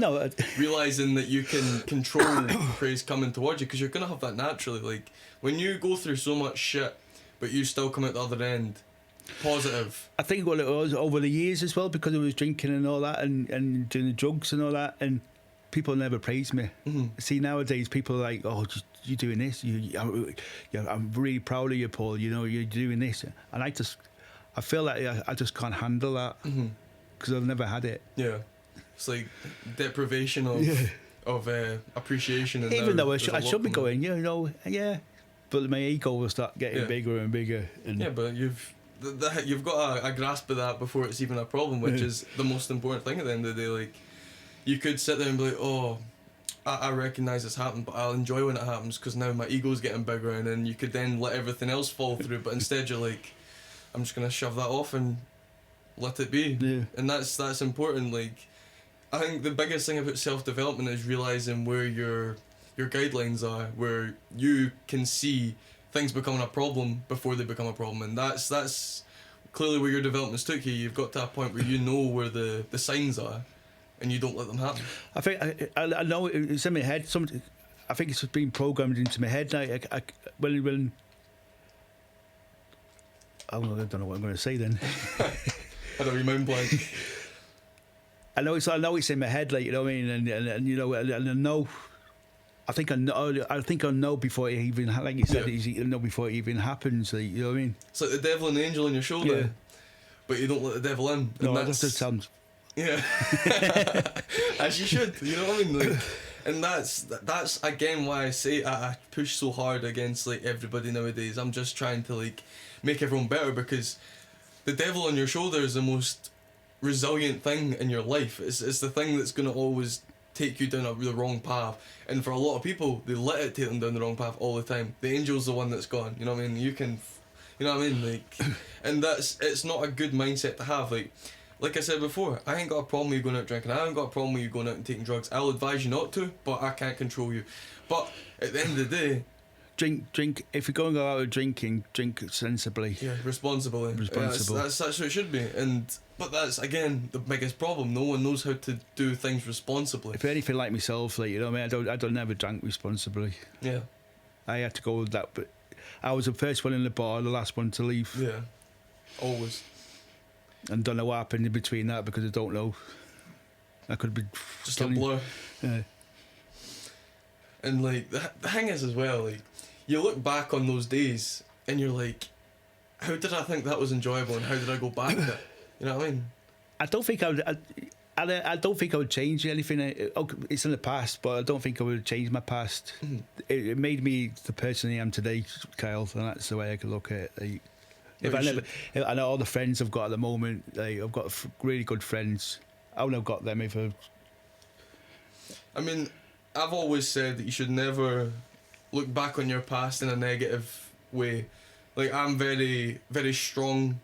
realising that you can control praise coming towards you, because you're going to have that naturally. Like, when you go through so much shit, but you still come out the other end positive. I think what it was over the years as well, because I was drinking and all that, and doing the drugs and all that, and people never praised me. See, nowadays people are like, oh, you're doing this, I'm really proud of you, Paul, you know, you're doing this, and I feel like I just can't handle that, because I've never had it. Yeah, it's like deprivation of appreciation. And even though I should be going, but my ego will start getting bigger and bigger. And but you've got a grasp of that before it's even a problem, which is the most important thing at the end of the day. Like, you could sit there and be like, oh, I recognise it's happened, but I'll enjoy when it happens, because now my ego's getting bigger, and then you could then let everything else fall through, but instead you're like, I'm just going to shove that off and let it be. Yeah. And that's important. Like, I think the biggest thing about self-development is realising where your guidelines are, where you can see things becoming a problem before they become a problem, and that's clearly where your development's took you. You've got to a point where you know where the signs are, and you don't let them happen. I think I know it's in my head. I think it's been programmed into my head now. When I don't know what I'm going to say then. I don't mind blank. I know it's in my head, like, you know what I mean, and you know, and I know. I think I know before it even, like you said, you know before it even happens. Like, you know what I mean? It's like the devil and the angel on your shoulder, but you don't let the devil in. No, that just sounds. Yeah, as you should. You know what I mean? Like, and that's again why I say I push so hard against like everybody nowadays. I'm just trying to like make everyone better, because the devil on your shoulder is the most resilient thing in your life. It's the thing that's going to always take you down the wrong path, and for a lot of people they let it take them down the wrong path all the time. The angel's the one that's gone, you know what I mean? You know what I mean? Like, and it's not a good mindset to have. Like, like I said before, I ain't got a problem with you going out drinking. I ain't got a problem with you going out and taking drugs. I'll advise you not to, but I can't control you. But at the end of the day, drink. If you're going to go out drinking, drink sensibly. yeah, responsibly. Responsible. That's what it should be. But that's again the biggest problem. No one knows how to do things responsibly. If you're anything like myself, like, you know, what I mean, I don't never drank responsibly. Yeah. I had to go with that, but I was the first one in the bar, the last one to leave. Yeah. Always. And don't know what happened in between that because I don't know. I could be Just a blur. Yeah. And like the thing is as well, like you look back on those days and you're like, how did I think that was enjoyable and how did I go back to it? You know what I mean? I don't think I would. I don't think I would change anything. It's in the past, but I don't think I would change my past. Mhm. It made me the person I am today, Kyle, and that's the way I could look at it. Like, I know all the friends I've got at the moment, like, I've got really good friends. I wouldn't have got them if I mean, I've always said that you should never look back on your past in a negative way. Like, I'm very, very strong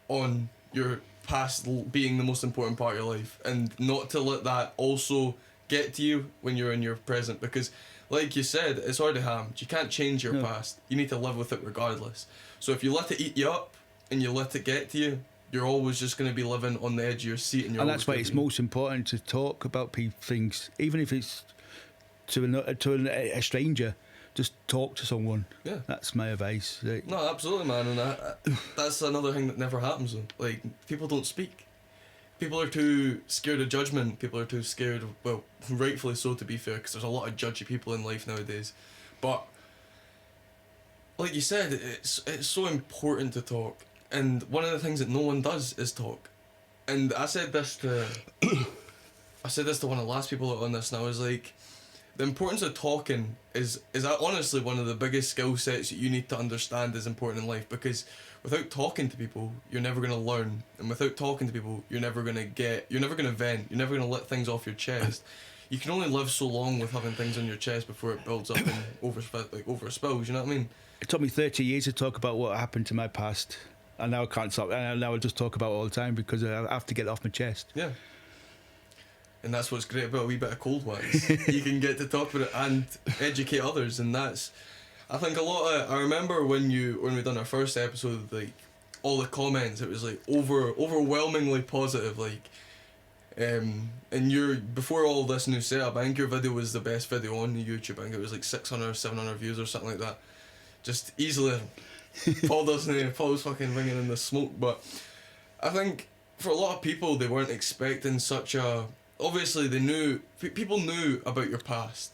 on your past being the most important part of your life and not to let that also get to you when you're in your present, because like you said, it's already harmed. You can't change your past. You need to live with it regardless. So if you let it eat you up and you let it get to you, you're always just going to be living on the edge of your seat. And that's why it's most important to talk about things, even if it's to a stranger. Just talk to someone. Yeah, that's my advice. Like, no, absolutely, man, and that's another thing that never happens. Though. Like, people don't speak. People are too scared of judgment. People are too scared. Well, rightfully so, to be fair, because there's a lot of judgy people in life nowadays. But like you said, it's so important to talk, and one of the things that no one does is talk. And I said this to one of the last people on this, and I was like, the importance of talking is honestly one of the biggest skill sets that you need to understand is important in life, because without talking to people, you're never going to learn, and without talking to people, you're never going to vent, you're never going to let things off your chest. You can only live so long with having things on your chest before it builds up and overspills, you know what I mean? It took me 30 years to talk about what happened to my past, and now I can't stop, and now I just talk about it all the time because I have to get it off my chest. Yeah. And that's what's great about a wee bit of Cold Wans. You can get to talk about it and educate others, and that's, I think a lot of, I remember when we done our first episode, like all the comments, it was like overwhelmingly positive, like, and before all this new setup, I think your video was the best video on YouTube. I think it was like 600, 700 views or something like that, just easily. Paul's fucking ringing in the smoke, but I think for a lot of people, they weren't expecting such a. Obviously, people knew about your past.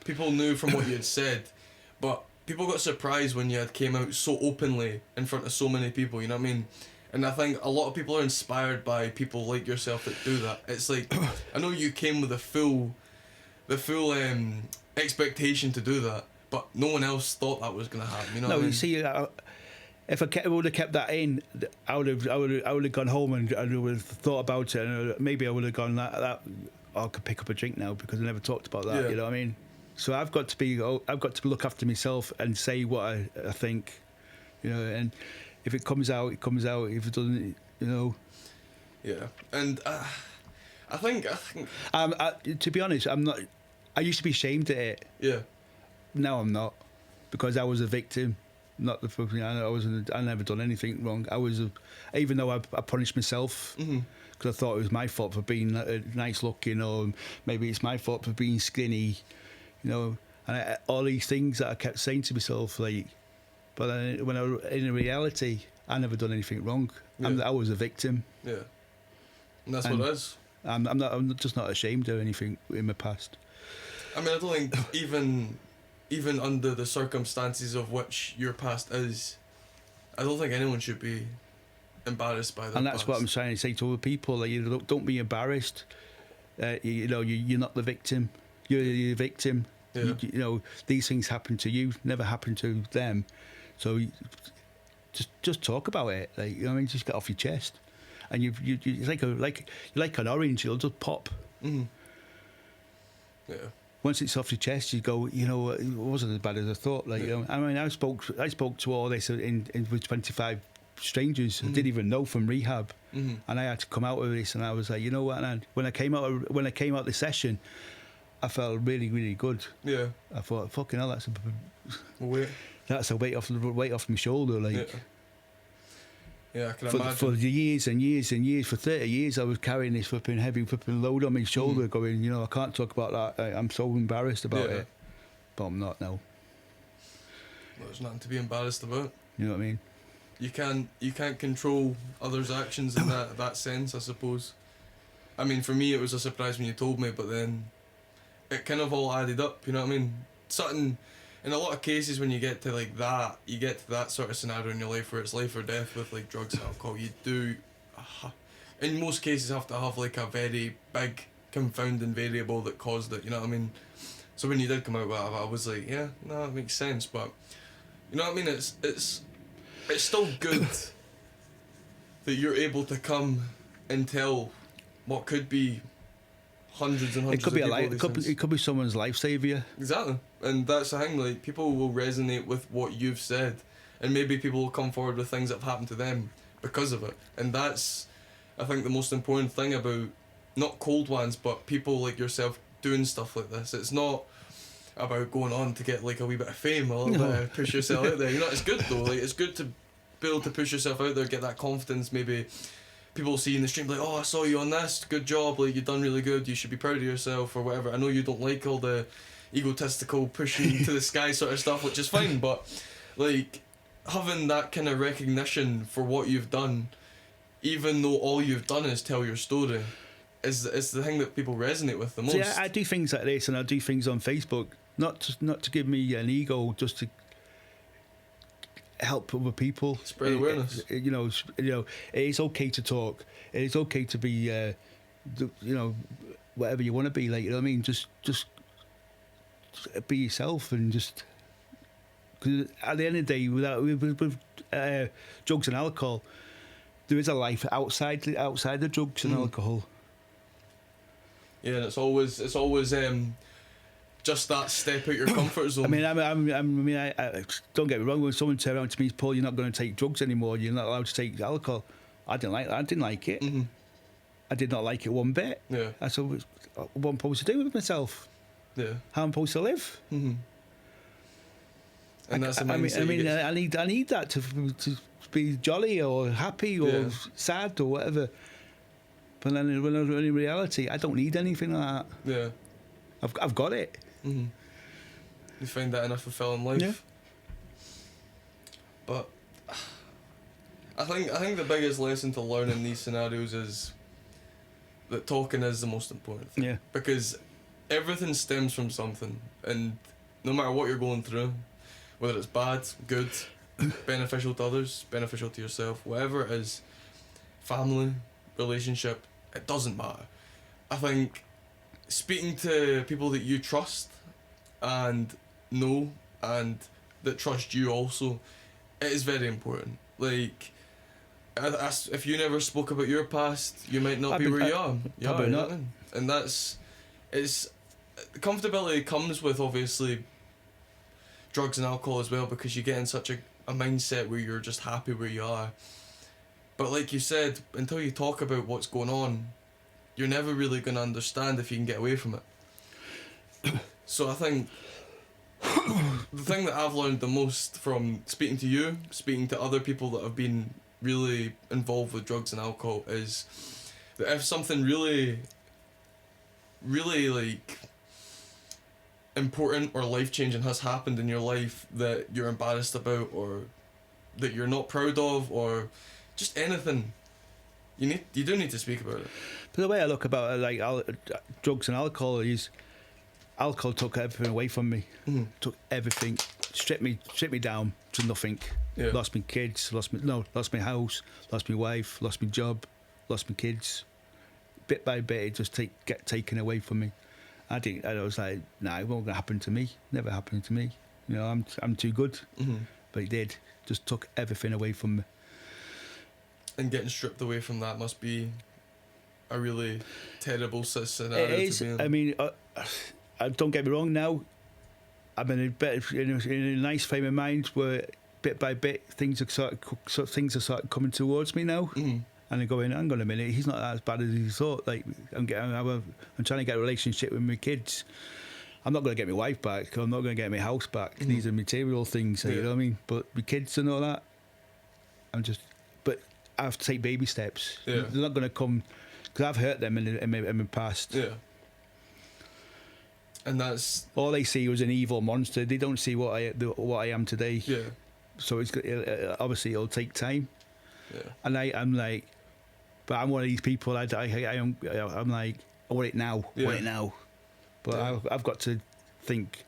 People knew from what you had said, but people got surprised when you had came out so openly in front of so many people, you know what I mean? And I think a lot of people are inspired by people like yourself that do that. It's like, I know you came with the full expectation to do that, but no one else thought that was going to happen, you know what I mean? You see, if I would have kept that in, I would have gone home and I would have thought about it, and maybe I would have gone that I could pick up a drink now because I never talked about that. Yeah. You know what I mean? So I've got to look after myself and say what I think, you know. And if it comes out, it comes out. If it doesn't, you know. Yeah, and I think. To be honest, I'm not. I used to be ashamed of it. Yeah. Now I'm not, because I was a victim. Not the fucking. I never done anything wrong. Even though I punished myself because I thought it was my fault for being nice looking, or maybe it's my fault for being skinny, you know. And all these things that I kept saying to myself, like, but in reality, I never done anything wrong. Yeah. I was a victim. Yeah, and that's what it is. I'm just not ashamed of anything in my past. I mean, I don't think even under the circumstances of which your past is, I don't think anyone should be embarrassed by that. And that's what I'm trying to say to other people. Like, you don't be embarrassed. You know, you're not the victim. You're the victim. Yeah. You know, these things happen to you, never happen to them. So just talk about it. Like, you know what I mean, just get off your chest. And it's like an orange. It'll just pop. Mm-hmm. Yeah. Once it's off your chest, you go, you know, it wasn't as bad as I thought. Like, you know, I mean, I spoke to all this with 25 strangers I didn't even know from rehab, Mhm. and I had to come out of this, and I was like, you know what? And when I came out of the session, I felt really, really good. Yeah. I thought, fucking hell, Wait. that's a weight off my shoulder, like. Yeah. Yeah, I can For imagine. years and years and years, for 30 years, I was carrying this flipping heavy flipping load on my shoulder, going, you know, I can't talk about that. I'm so embarrassed about it, but I'm not now. Well, there's nothing to be embarrassed about. You know what I mean? You can't control others' actions in that sense, I suppose. I mean, for me, it was a surprise when you told me, but then it kind of all added up. You know what I mean? Something. In a lot of cases, when you get to like that, you get to that sort of scenario in your life where it's life or death with like drugs and alcohol. You do, in most cases, have to have like a very big confounding variable that caused it. You know what I mean? So when you did come out with that, I was like, yeah, no, it makes sense. But you know what I mean? It's still good that you're able to come and tell what could be hundreds and hundreds It could be of a people. life. It could be someone's life savior. Exactly, and that's the thing. Like, people will resonate with what you've said, and maybe people will come forward with things that have happened to them because of it. And that's, I think, the most important thing about not cold ones, but people like yourself doing stuff like this. It's not about going on to get like a wee bit of fame, a little bit of push yourself out there. You know, it's good though. Like, it's good to be able to push yourself out there, get that confidence. Maybe people see you in the stream like, oh, I saw you on this, good job, like, you've done really good, you should be proud of yourself, or whatever. I know you don't like all the egotistical pushing to the sky sort of stuff, which is fine, but like, having that kind of recognition for what you've done, even though all you've done is tell your story, is the thing that people resonate with the most. See, I do things like this, and I do things on Facebook, not to give me an ego, just to help other people, spread awareness. You know, it is okay to talk. It is okay to be, you know, whatever you want to be. Like, you know what I mean? Just be yourself, and just, because at the end of the day, with drugs and alcohol, there is a life outside the drugs and alcohol. Yeah, and it's always just that step out your comfort zone. I don't get me wrong. When someone turns around to me, Paul, you're not going to take drugs anymore. You're not allowed to take alcohol. I didn't like that. I didn't like it. Mm-hmm. I did not like it one bit. Yeah. I said, what I'm supposed to do with myself? Yeah. How I'm supposed to live? Mm-hmm. And that's the mindset. I need that to be jolly or happy or sad or whatever. But then in reality, I don't need anything like that. Yeah. I've got it. Mm-hmm. You find that in a fulfilling life. Yeah. But I think the biggest lesson to learn in these scenarios is that talking is the most important thing. Yeah. Because everything stems from something, and no matter what you're going through, whether it's bad, good, beneficial to others, beneficial to yourself, whatever it is, family, relationship, it doesn't matter. I think speaking to people that you trust and know and that trust you also, it is very important. Like, if you never spoke about your past, you might not be where you are. Probably not. And comfortability comes with, obviously, drugs and alcohol as well, because you get in such a mindset where you're just happy where you are. But like you said, until you talk about what's going on, you're never really going to understand if you can get away from it. So I think the thing that I've learned the most from speaking to you, speaking to other people that have been really involved with drugs and alcohol, is that if something really, really like important or life-changing has happened in your life that you're embarrassed about, or that you're not proud of, or just anything, you do need to speak about it. But the way I look about it, like drugs and alcohol, is alcohol took everything away from me. Mm-hmm. Took everything, stripped me down to nothing. Yeah. Lost my kids, lost my house, lost my wife, lost my job, lost my kids. Bit by bit, it just get taken away from me. I was like, nah, it won't happen to me. Never happened to me. You know, I'm too good. Mm-hmm. But it did. Just took everything away from me. And getting stripped away from that must be a really terrible scenario. It is. To be in. I mean, don't get me wrong. Now, I'm in a nice frame of mind where bit by bit, things are sort of coming towards me now. And they're going, hang on a minute, he's not as bad as he thought. Like, I'm trying to get a relationship with my kids. I'm not going to get my wife back. I'm not going to get my house back. These are material things, you know what I mean? But my kids and all that, but I have to take baby steps. Yeah. They're not going to come, because I've hurt them in my past. Yeah. And that's... all they see was an evil monster. They don't see what I am today. Yeah. So obviously it'll take time. Yeah. And I'm like, but I'm one of these people. I'm like, I want it now. I want it now. But I've got to think.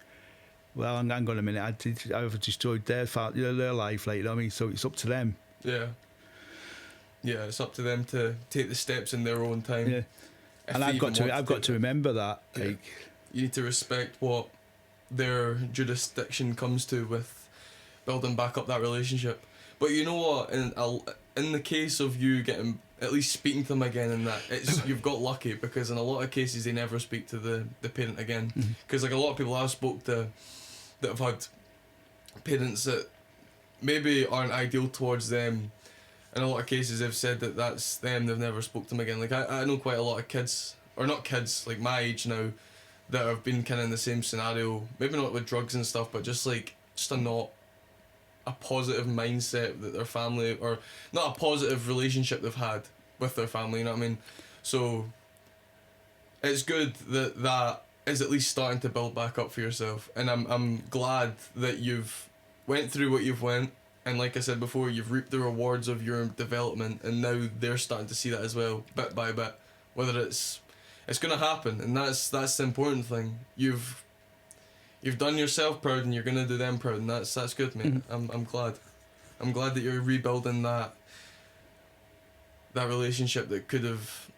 Well, hang on a minute. I've destroyed their life. Like, you know what I mean? So it's up to them. Yeah. Yeah, it's up to them to take the steps in their own time. Yeah. And I've got to remember that. Yeah. Like, you need to respect what their jurisdiction comes to with building back up that relationship. But you know what? In the case of you getting at least speaking to them again, and that you've got lucky, because in a lot of cases they never speak to the parent again. Because like a lot of people I've spoke to that have had parents that maybe aren't ideal towards them, in a lot of cases they've said that that's them. They've never spoke to them again. Like I know quite a lot of kids, or not kids, like my age now, that have been kind of in the same scenario. Maybe not with drugs and stuff, but just a positive mindset that their family, or not a positive relationship they've had with their family, you know what I mean? So it's good that is at least starting to build back up for yourself, and I'm glad that you've went through what you've went, and like I said before, you've reaped the rewards of your development, and now they're starting to see that as well, bit by bit. Whether it's gonna happen, and that's the important thing. You've done yourself proud, and you're gonna do them proud, and that's good, mate. I'm glad. I'm glad that you're rebuilding that relationship that could have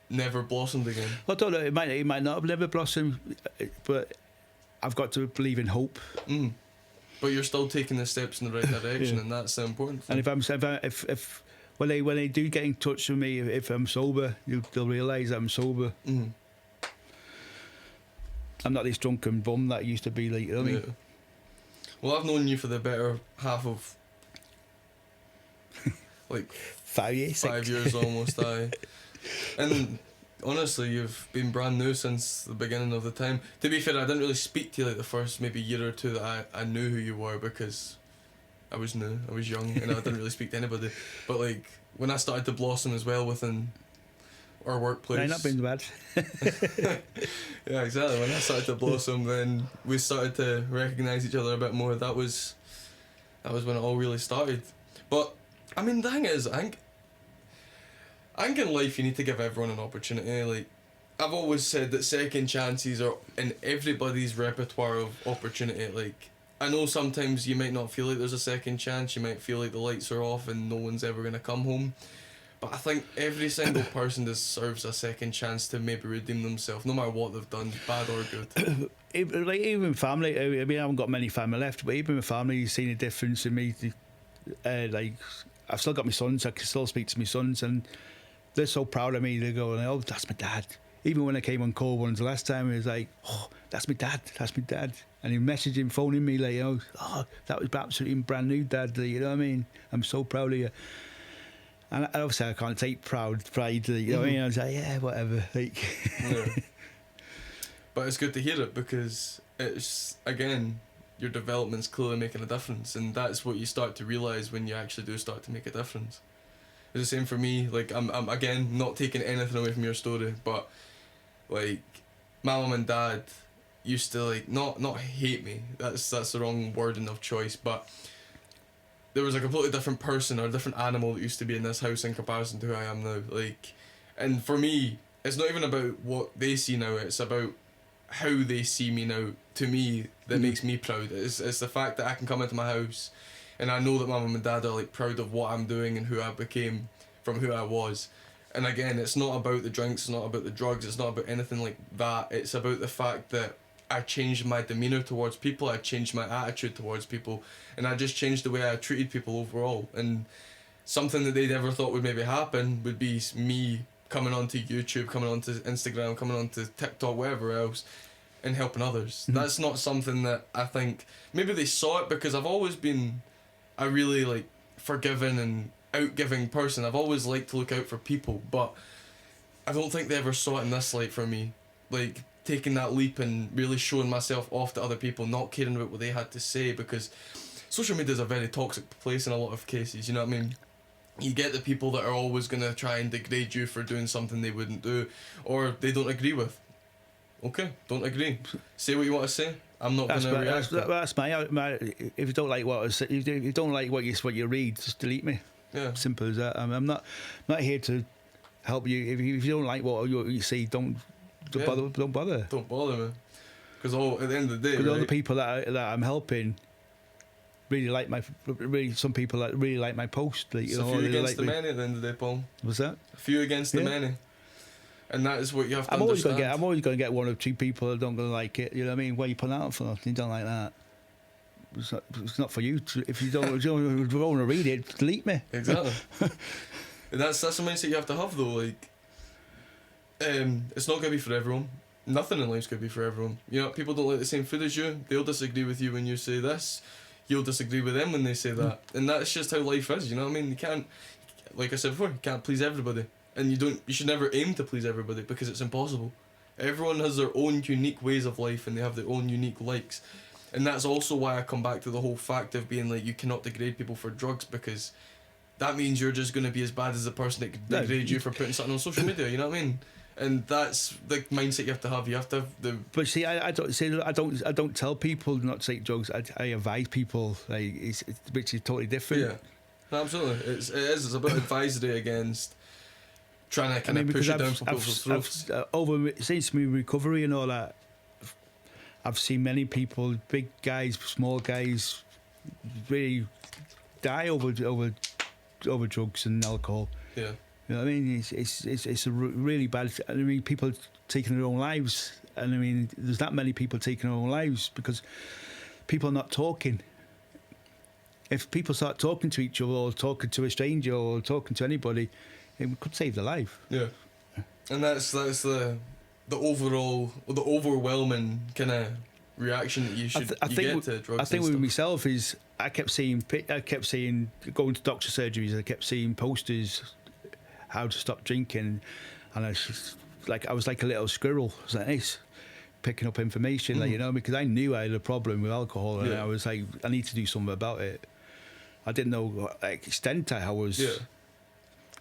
never blossomed again. I don't know. It might not have never blossomed, but I've got to believe in hope. But you're still taking the steps in the right direction, and that's the important thing. And if when they do get in touch with me, if I'm sober, they'll realise I'm sober. I'm not this drunken bum that I used to be, like, you know what I mean? Well, I've known you for the better half of like 5 years. 5 years almost, and honestly, you've been brand new since the beginning of the time. To be fair, I didn't really speak to you like the first maybe year or two that I knew who you were, because I was new, I was young, and I didn't really speak to anybody. But like when I started to blossom as well within our workplace, Not been bad. yeah, exactly. When I started to blossom, then we started to recognise each other a bit more. That was when it all really started. But I mean, the thing is, I think in life you need to give everyone an opportunity. Like, I've always said that second chances are in everybody's repertoire of opportunity. Like, I know sometimes you might not feel like there's a second chance, you might feel like the lights are off and no one's ever going to come home. But I think every single person deserves a second chance to maybe redeem themselves, no matter what they've done, bad or good. Even family, I mean, I haven't got many family left, but even with family, you've seen a difference in me. Like, I've still got my sons, I can still speak to my sons, and they're so proud of me. They go, oh, that's my dad. Even when I came on Cold Ones the last time, it was like, oh, that's my dad. And he messaging, phoning me, like, oh, that was absolutely brand new, Dad. You know what I mean? I'm so proud of you. And obviously I can't take pride, you know what I mean? I was like, yeah, whatever. Like, yeah. But it's good to hear it, because it's, again, your development's clearly making a difference, and that's what you start to realise when you actually do start to make a difference. It's the same for me. Like, I'm again not taking anything away from your story, but like, my mum and dad used to, like, not hate me. That's the wrong wording of choice, but there was a completely different person or a different animal that used to be in this house in comparison to who I am now. Like, and for me, it's not even about what they see now, it's about how they see me now. To me, that makes me proud. It's the fact that I can come into my house and I know that my mum and dad are, like, proud of what I'm doing and who I became from who I was. And again, it's not about the drinks, it's not about the drugs, it's not about anything like that. It's about the fact that I changed my demeanour towards people, I changed my attitude towards people, and I just changed the way I treated people overall. And something that they'd ever thought would maybe happen would be me coming onto YouTube, coming onto Instagram, coming onto TikTok, whatever else, and helping others. That's not something that I think, maybe they saw it because I've always been a really like forgiving and outgiving person. I've always liked to look out for people, but I don't think they ever saw it in this light for me. Like taking that leap and really showing myself off to other people, not caring about what they had to say, because social media is a very toxic place in a lot of cases, you know what I mean? You get the people that are always going to try and degrade you for doing something they wouldn't do, or they don't agree with. Okay, don't agree. Say what you want to say. I'm not going to react. That's my. If you don't like what I say, if you don't like what you read, just delete me. Yeah. Simple as that. I'm not here to help you. If you don't like what you see, don't bother. Don't bother. Don't bother, man. Because at the end of the day, because right? all the people that I'm helping really like some people that really like my post. Like, it's a few against the many at the end of the day, Paul. What's that? A few against the many. And that is what you have to understand. I'm always going to get one or two people that don't going to like it. You know what I mean? What are you putting out for? You don't like that. It's not for you. If you don't want to read it, delete me. Exactly. And that's the mindset you have to have, though. Like, it's not going to be for everyone. Nothing in life's going to be for everyone. You know, people don't like the same food as you. They'll disagree with you when you say this. You'll disagree with them when they say that. And that's just how life is, you know what I mean? You can't, like I said before, you can't please everybody. And you should never aim to please everybody, because it's impossible. Everyone has their own unique ways of life, and they have their own unique likes. And that's also why I come back to the whole fact of being like, you cannot degrade people for drugs, because that means you're just going to be as bad as the person that could degrade you for putting something on social media, you know what I mean? And that's the mindset you have to have. You have to have the. But see, I don't tell people not to take drugs. I advise people, like which is totally different. Yeah, absolutely. It is. It's about advisory against trying to kind of push it down people's throats. Since my recovery and all that, I've seen many people, big guys, small guys, really die over drugs and alcohol. Yeah. You know what I mean? It's a really bad. I mean, people taking their own lives, and I mean, there's that many people taking their own lives because people are not talking. If people start talking to each other, or talking to a stranger, or talking to anybody, it could save their life. Yeah, and that's the overwhelming kind of reaction that you get to drugs. I think with myself is I kept seeing going to doctor surgeries. I kept seeing posters how to stop drinking, and I was like a little squirrel. I was like this, picking up information, like, you know, because I knew I had a problem with alcohol, and I was like, I need to do something about it. I didn't know what extent I was. Yeah.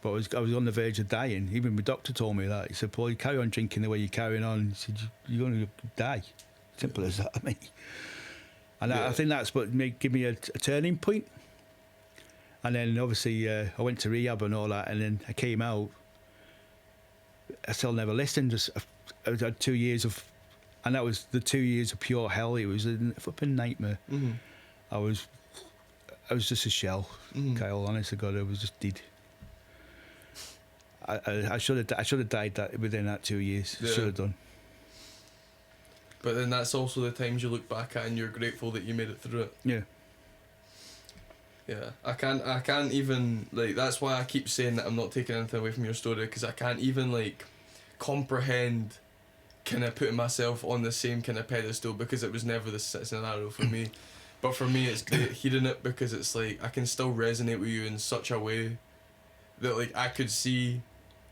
But I was on the verge of dying. Even my doctor told me that. He said, Paul, you carry on drinking the way you're carrying on. He said, you're going to die. Simple as that, I mean. And I think that's what give me a turning point. And then obviously I went to rehab and all that, and then I came out. I still never listened. I had 2 years of, and that was the 2 years of pure hell. It was a flipping nightmare. Mm-hmm. I was just a shell, Kyle. Honest to God, I was just dead. I should have died within that 2 years. Yeah. Should have done. But then that's also the times you look back at and you're grateful that you made it through it. Yeah. Yeah, I can't even, like, that's why I keep saying that I'm not taking anything away from your story, because I can't even, like, comprehend kind of putting myself on the same kind of pedestal, because it was never the scenario for me. But for me, it's great hearing it, because it's like, I can still resonate with you in such a way that, like, I could see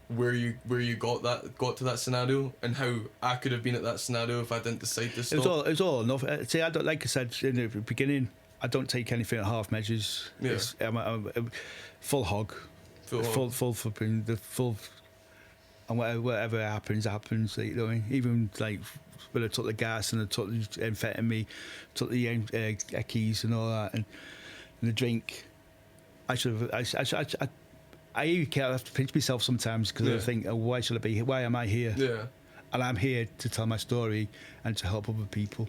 where you got to that scenario, and how I could have been at that scenario if I didn't decide to stop. It was all enough. See, I don't, like I said in the beginning, I don't take anything at half measures. Yeah. I'm a full hog. Full flipping, the full, and whatever happens. You know what I mean? Even like when I took the gas and I took the amphetamine, took the keys and all that, and the drink. I have to pinch myself sometimes, because I think, why should I be here? Why am I here? Yeah. And I'm here to tell my story and to help other people.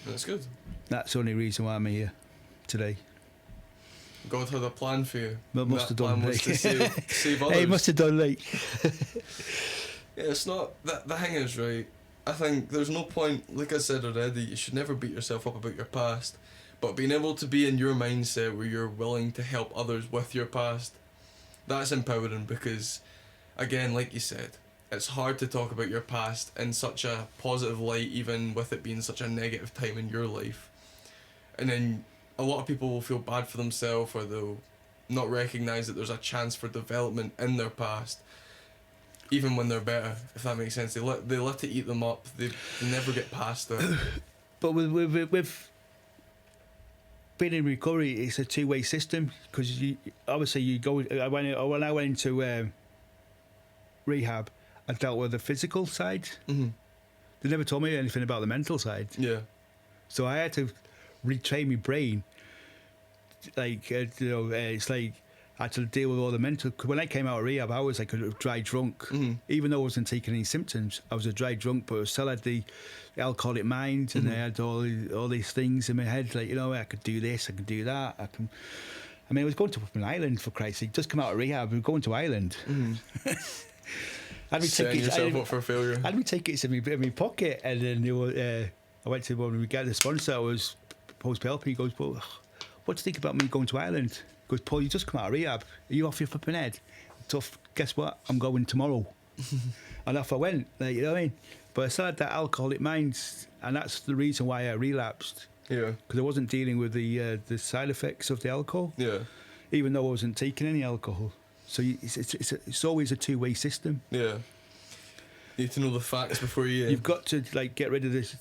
That's good. That's the only reason why I'm here today. God had a plan for you. But must have done. Plan was to save others. Hey, he must have done, like. Yeah, it's not that. The thing is, right, I think there's no point, like I said already, you should never beat yourself up about your past, but being able to be in your mindset where you're willing to help others with your past, that's empowering, because, again, like you said, it's hard to talk about your past in such a positive light, even with it being such a negative time in your life. And then a lot of people will feel bad for themselves, or they'll not recognise that there's a chance for development in their past, even when they're better, if that makes sense. They let it eat them up. They never get past it. But with being in recovery, it's a two-way system, because you obviously you go. When I went into rehab, I dealt with the physical side. Mm-hmm. They never told me anything about the mental side. Yeah. So I had to retrain my brain. Like it's like I had to deal with all the mental. When I came out of rehab, I was like a dry drunk. Mm-hmm. Even though I wasn't taking any symptoms, I was a dry drunk, but I still had the alcoholic mind, and I had all these things in my head. Like, I could do this, I could do that. I was going to an island, for Christ's sake. Just come out of rehab, we were going to Ireland. Mm-hmm. Setting yourself up for failure. I had my tickets in my pocket, and then I went to when we got the sponsor. I was supposed to help me. He goes, "Well, what do you think about me going to Ireland?" He goes, "Paul, you just come out of rehab. Are you off your flipping head?" Tough. Guess what? I'm going tomorrow. And off I went. Like, you know what I mean? But I still had that alcoholic mind, and that's the reason why I relapsed. Yeah. Because I wasn't dealing with the side effects of the alcohol. Yeah. Even though I wasn't taking any alcohol. So it's always a two-way system. Yeah. You need to know the facts before you. You've got to get rid of this.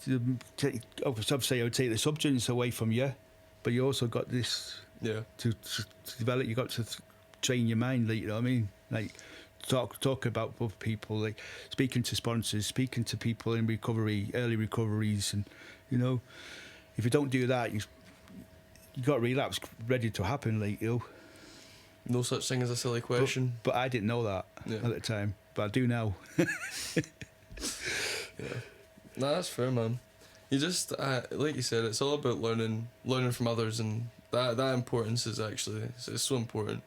Obviously, I would take the substance away from you, but you also got this. Yeah. To develop, you got to train your mind. Like, you know what I mean? Like talk about other people, like speaking to sponsors, speaking to people in recovery, early recoveries, and if you don't do that, you got relapse ready to happen. Like, No such thing as a silly question. But I didn't know that at the time. But I do now. Yeah. No, that's fair, man. You just, like you said, it's all about learning from others, and that importance is actually, it's so important.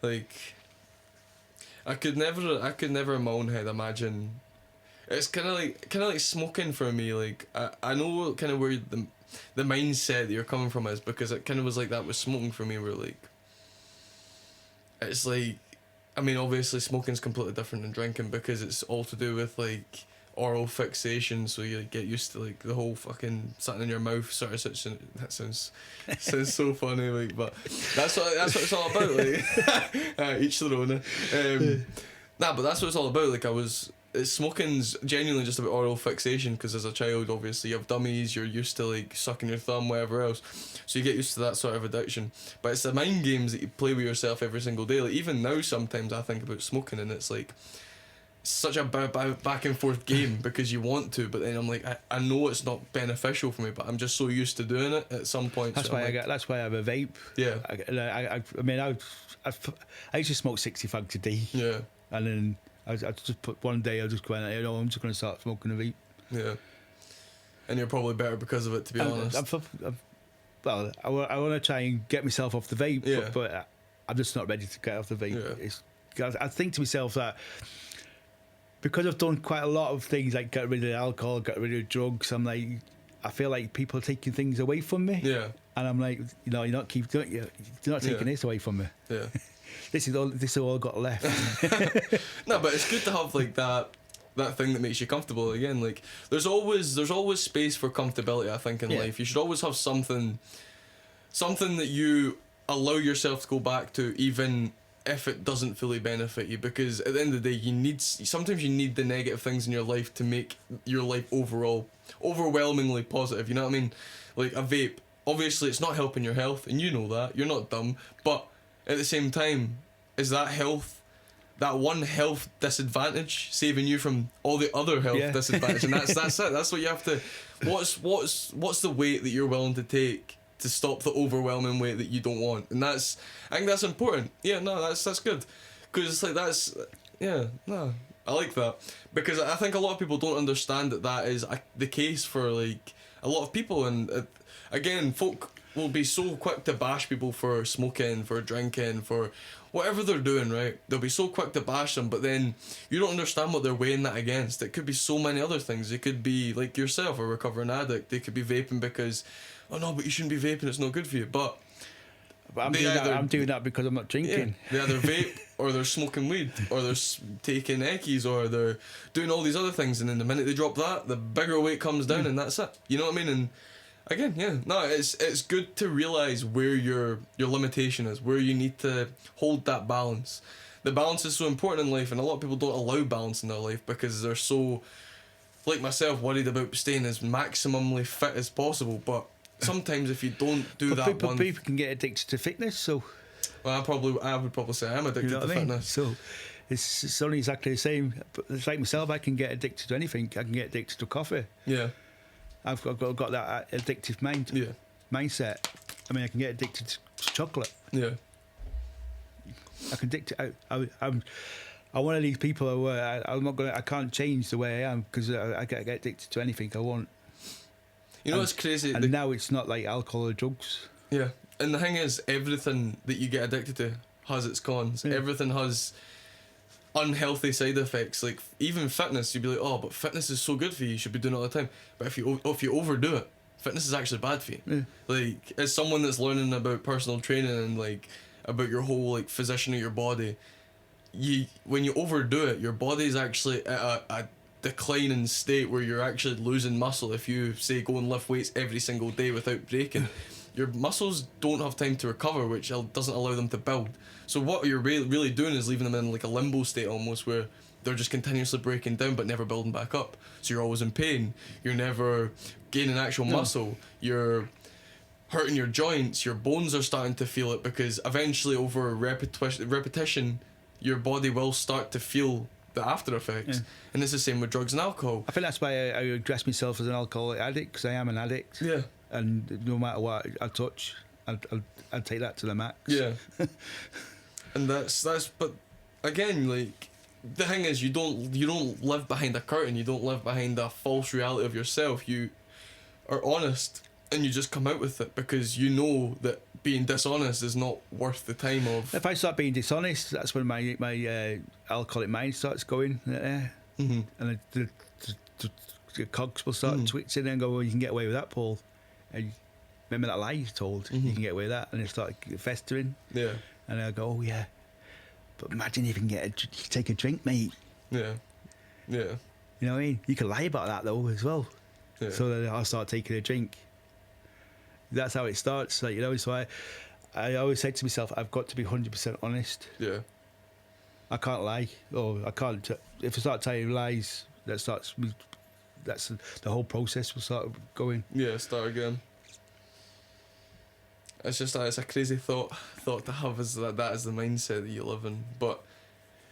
Like, I could never in my own head imagine. It's kind of like smoking for me. Like, I know kind of where the mindset that you're coming from is, because it kind of was like that with smoking for me. Where like, it's like, I mean, obviously smoking's completely different than drinking, because it's all to do with like oral fixation, so you get used to like the whole fucking sitting in your mouth sort of situation. That sounds so funny, like, but that's what it's all about. Like, each their own. But that's what it's all about. Like, smoking's genuinely just about oral fixation, because as a child, obviously you have dummies, you're used to like sucking your thumb, whatever else, so you get used to that sort of addiction. But it's the mind games that you play with yourself every single day. Like, even now sometimes I think about smoking, and it's like such a back and forth game, because you want to, but then I'm like, I know it's not beneficial for me, but I'm just so used to doing it at some point. That's why that's why I have a vape. Yeah. I used to smoke 60 fags a day. Yeah. And then I just put one day, I just went, I'm just going to start smoking a vape. Yeah. And you're probably better because of it, to be honest. I want to try and get myself off the vape, yeah. but I'm just not ready to get off the vape. Yeah. I think to myself that because I've done quite a lot of things, like get rid of alcohol, get rid of drugs, I feel like people are taking things away from me. Yeah. And I'm like, you're not taking this away from me. Yeah. This is all got left. No, but it's good to have like that thing that makes you comfortable again. Like, there's always space for comfortability, I think, in life. You should always have something that you allow yourself to go back to, even if it doesn't fully benefit you, because at the end of the day, sometimes you need the negative things in your life to make your life overall overwhelmingly positive. You know what I mean? Like a vape, obviously it's not helping your health, and you know that, you're not dumb, but at the same time, is that one health disadvantage saving you from all the other health disadvantage? And that's it. That's what you have to. What's the weight that you're willing to take to stop the overwhelming weight that you don't want? And I think that's important. Yeah, no, that's good, because it's like I like that, because I think a lot of people don't understand that is the case for like a lot of people, and again, folk will be so quick to bash people for smoking, for drinking, for whatever they're doing, right? They'll be so quick to bash them, but then you don't understand what they're weighing that against. It could be so many other things. It could be like yourself, a recovering addict. They could be vaping because, oh no, but you shouldn't be vaping, it's not good for you. But I'm doing that because I'm not drinking. Yeah, they either vape, or they're smoking weed, or they're taking eckies, or they're doing all these other things, and then the minute they drop that, the bigger weight comes down, and that's it. You know what I mean? And Again, yeah, no, it's good to realize where your limitation is, where you need to hold that balance. The balance is so important in life, and a lot of people don't allow balance in their life because they're so, like myself, worried about staying as maximally fit as possible. But sometimes if you don't do But that people can get addicted to fitness, so well, I would probably say I'm addicted you know to what I mean. fitness. So it's only exactly the same. But it's like myself. I can get addicted to anything. I can get addicted to coffee. Yeah, I've got that addictive mindset. I mean, I can get addicted to chocolate. yeah, I can addict. I'm one of these people who I'm not gonna. I can't change the way I am because I get addicted to anything I want. you know what's crazy? And now it's not like alcohol or drugs. Yeah, and the thing is, everything that you get addicted to has its cons. Yeah. Everything has unhealthy side effects. Like even fitness, you'd be like, oh, but fitness is so good for you. You should be doing it all the time. But if you overdo it, fitness is actually bad for you. Yeah. Like as someone that's learning about personal training and like about your whole like physician of your body, when you overdo it, your body's actually at a declining state where you're actually losing muscle. If you say go and lift weights every single day without breaking, your muscles don't have time to recover, which doesn't allow them to build. So what you're really doing is leaving them in like a limbo state almost, where they're just continuously breaking down but never building back up. So you're always in pain. You're never gaining actual muscle. You're hurting your joints. Your bones are starting to feel it because eventually over repetition, your body will start to feel the after effects. Yeah. And it's the same with drugs and alcohol. I think that's why I address myself as an alcoholic addict because I am an addict. Yeah. And no matter what I touch, I'll take that to the max. Yeah. And that's but again, like the thing is you don't live behind a curtain, you don't live behind a false reality of yourself. You are honest and you just come out with it because you know that being dishonest is not worth the time of. If I start being dishonest, that's when my alcoholic mind starts going, Mm-hmm. and the cogs will start twitching and go, well, you can get away with that, Paul. And remember that lie you told? You can get away with that, and it started festering. Yeah. And I go, oh yeah, but imagine if you can take a drink, mate. Yeah. Yeah. You know what I mean? You can lie about that though as well. Yeah. So then I'll start taking a drink. That's how it starts, like, you know. So I always say to myself, I've got to be 100% honest. Yeah. I can't lie, or I can't. If I start telling lies, that's the whole process will start going. Yeah, start again. It's just it's a crazy thought to have, is that is the mindset that you live in. But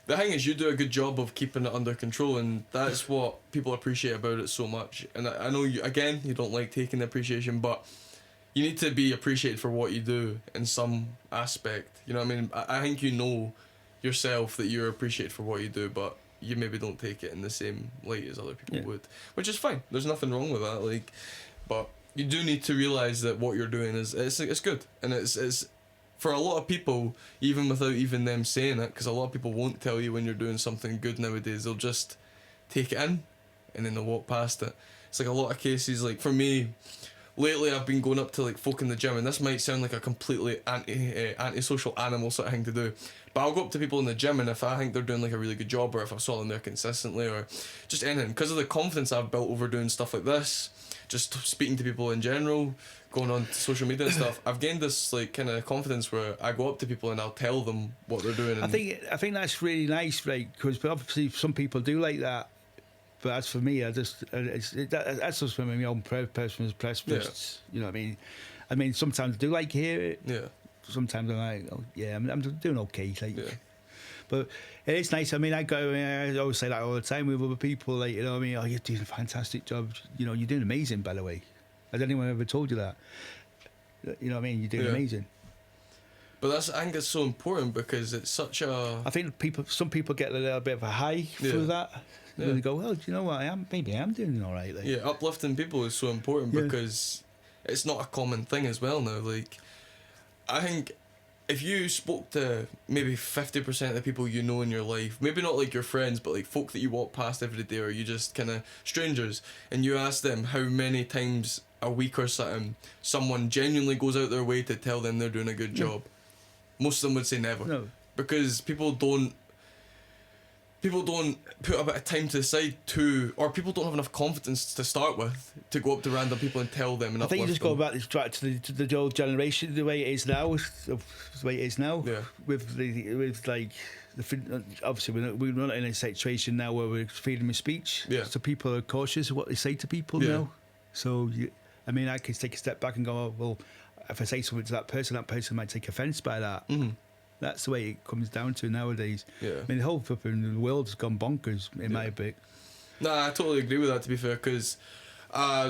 the thing is, you do a good job of keeping it under control, and that's what people appreciate about it so much. And I know you don't like taking the appreciation, but you need to be appreciated for what you do in some aspect. You know what I mean? I think you know yourself that you're appreciated for what you do, but you maybe don't take it in the same light as other people would, which is fine. There's nothing wrong with that. Like, but you do need to realize that what you're doing is it's good, and it's for a lot of people, even without even them saying it, because a lot of people won't tell you when you're doing something good nowadays. They'll just take it in, and then they'll walk past it. It's like a lot of cases. Like for me, lately I've been going up to like folk in the gym, and this might sound like a completely antisocial animal sort of thing to do, but I'll go up to people in the gym, and if I think they're doing like a really good job, or if I saw them there consistently, or just anything, because of the confidence I've built over doing stuff like this, just speaking to people in general, going on to social media and stuff, I've gained this like kind of confidence where I go up to people and I'll tell them what they're doing. And I think that's really nice, right? Because obviously some people do like that. But as for me, that's just for my own personal preference. You know what I mean? I mean, sometimes I do like to hear it. Yeah. Sometimes I'm like, oh, yeah, I'm doing okay. Like, yeah. But it is nice. I mean, I always say that all the time with other people. Like, you know what I mean? Oh, you're doing a fantastic job. You know, you're doing amazing, by the way. Has anyone ever told you that? You know what I mean? You're doing amazing. But I think it's so important because it's such a... I think some people get a little bit of a high through that. And they go, well, do you know what? Maybe I'm doing all right. Like. Yeah, uplifting people is so important because it's not a common thing as well now. Like, I think if you spoke to maybe 50% of the people you know in your life, maybe not like your friends, but like folk that you walk past every day, or you just kind of strangers, and you ask them how many times a week or something someone genuinely goes out their way to tell them they're doing a good job, most of them would say never. No. Because people don't... people don't put a bit of time to the side or people don't have enough confidence to start with to go up to random people and tell them and I think you uplift just go them. back to the old generation, the way it is now, the way it is now. Yeah. With like obviously we're not in a situation now where we're freedom of speech. Yeah. So people are cautious of what they say to people now. So I mean, I can take a step back and go, oh, well, if I say something to that person might take offence by that. Mm-hmm. That's the way it comes down to nowadays. Yeah. I mean, the whole flipping world's gone bonkers in my book. Nah, I totally agree with that, to be fair, because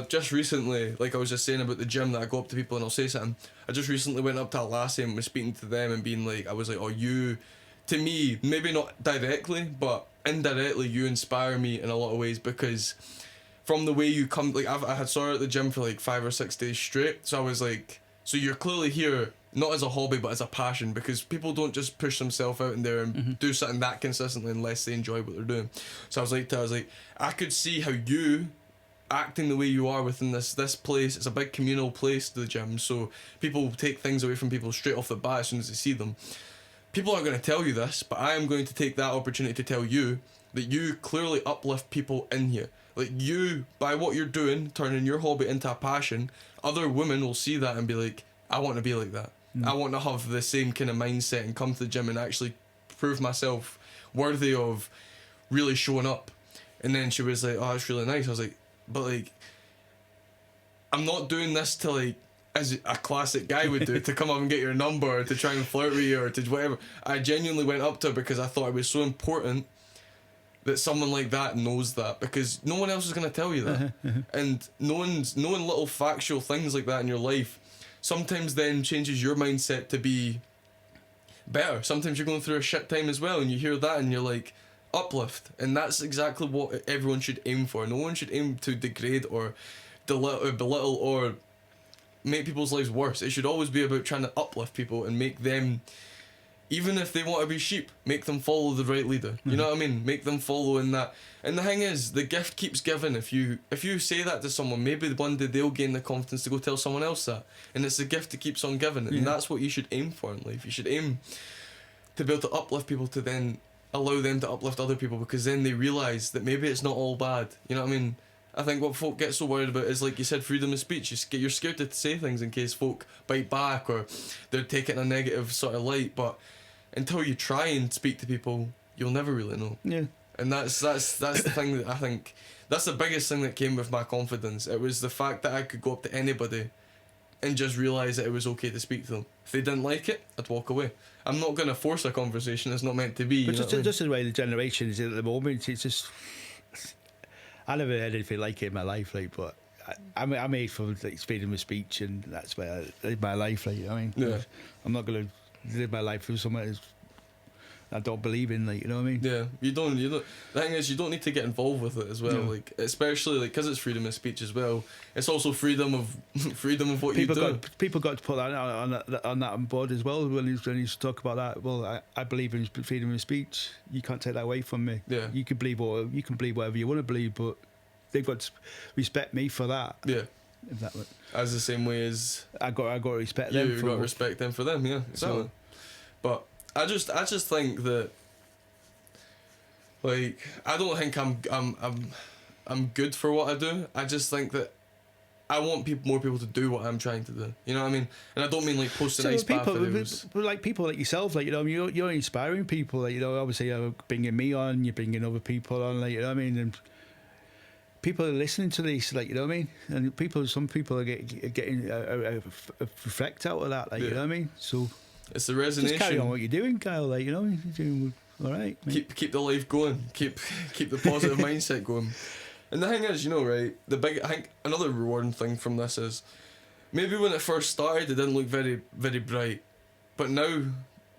just recently, like I was just saying about the gym, that I go up to people and I'll say something. I just recently went up to a lassie and was speaking to them and being like, I was like, oh, you, to me, maybe not directly, but indirectly, you inspire me in a lot of ways, because from the way you come, like I had saw her at the gym for like 5 or 6 days straight, so I was like, so you're clearly here not as a hobby but as a passion, because people don't just push themselves out in there and do something that consistently unless they enjoy what they're doing. So I was like, I could see how you acting the way you are within this place. It's a big communal place, the gym, so people take things away from people straight off the bat as soon as they see them. People aren't going to tell you this, but I am going to take that opportunity to tell you that you clearly uplift people in here. Like, you, by what you're doing, turning your hobby into a passion, other women will see that and be like, I want to be like that. I want to have the same kind of mindset and come to the gym and actually prove myself worthy of really showing up. And then she was like, oh, it's really nice. I was like, but like, I'm not doing this to like, as a classic guy would do, to come up and get your number or to try and flirt with you or to whatever. I genuinely went up to her because I thought it was so important that someone like that knows that, because no one else is going to tell you that. And knowing little factual things like that in your life sometimes then changes your mindset to be better. Sometimes you're going through a shit time as well and you hear that and you're like, uplift. And that's exactly what everyone should aim for. No one should aim to degrade or belittle or make people's lives worse. It should always be about trying to uplift people and make them, even if they want to be sheep, make them follow the right leader. You know what I mean? Make them follow in that. And the thing is, the gift keeps giving. If you say that to someone, maybe one day they'll gain the confidence to go tell someone else that. And it's the gift that keeps on giving. And that's what you should aim for in life. You should aim to be able to uplift people, to then allow them to uplift other people, because then they realise that maybe it's not all bad. You know what I mean? I think what folk get so worried about is, like you said, freedom of speech. You're scared to say things in case folk bite back or they're taking a negative sort of light. But until you try and speak to people, you'll never really know. Yeah. And that's the thing that I think, that's the biggest thing that came with my confidence. It was the fact that I could go up to anybody and just realise that it was okay to speak to them. If they didn't like it, I'd walk away. I'm not going to force a conversation. It's not meant to be. But just the way the generation is at the moment, it's just, I never had anything like it in my life, like, but I'm made for like freedom of speech, and that's where I live my life, like, you know what I mean? Yeah. I'm not going to live my life for someone I don't believe in, like, you know what I mean? Yeah, you don't. The thing is, you don't need to get involved with it as well. No. Like, especially like because it's freedom of speech as well. It's also freedom of what you do. People got to put that on board as well when you talk about that. Well, I believe in freedom of speech. You can't take that away from me. Yeah. You can believe whatever you want to believe, but they've got to respect me for that. Yeah. If that As the same way as I got to respect them. You got to respect them for them. Yeah, exactly. So, but I just think that, like, I don't think I'm good for what I do. I just think that I want more people to do what I'm trying to do. You know what I mean? And I don't mean like posting ice bath videos. But like people like yourself, like, you know, you're inspiring people. Like, you know, obviously you're bringing me on, you're bringing other people on. Like, you know what I mean? And people are listening to this, like, you know what I mean? And some people are getting a effect out of that, like, you know what I mean? So it's the resonation. Just carry on what you're doing, Kyle. Like, you know, you're doing all right. Mate. Keep the life going. Keep the positive mindset going. And the thing is, you know, right? I think another rewarding thing from this is maybe when it first started, it didn't look very, very bright, but now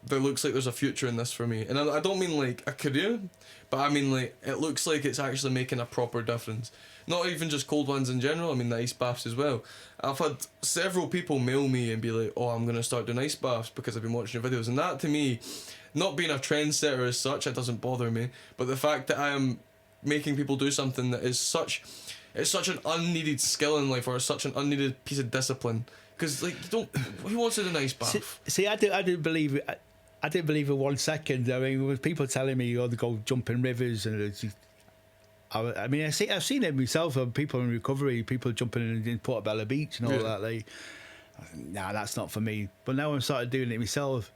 there looks like there's a future in this for me. And I don't mean like a career, but I mean like it looks like it's actually making a proper difference. Not even just cold ones in general, I mean the ice baths as well. I've had several people mail me and be like, oh, I'm going to start doing ice baths because I've been watching your videos. And that to me, not being a trendsetter as such, it doesn't bother me. But the fact that I am making people do something that is such an unneeded skill in life, or such an unneeded piece of discipline. Because like, who wants to do an ice bath? See, I do believe it. I didn't believe it 1 second. I mean, with people telling me, oh, they go jump in rivers, and I mean, I've seen it myself. People in recovery, people jumping in Portobello Beach and all that. Like, nah, that's not for me. But now I'm started doing it myself.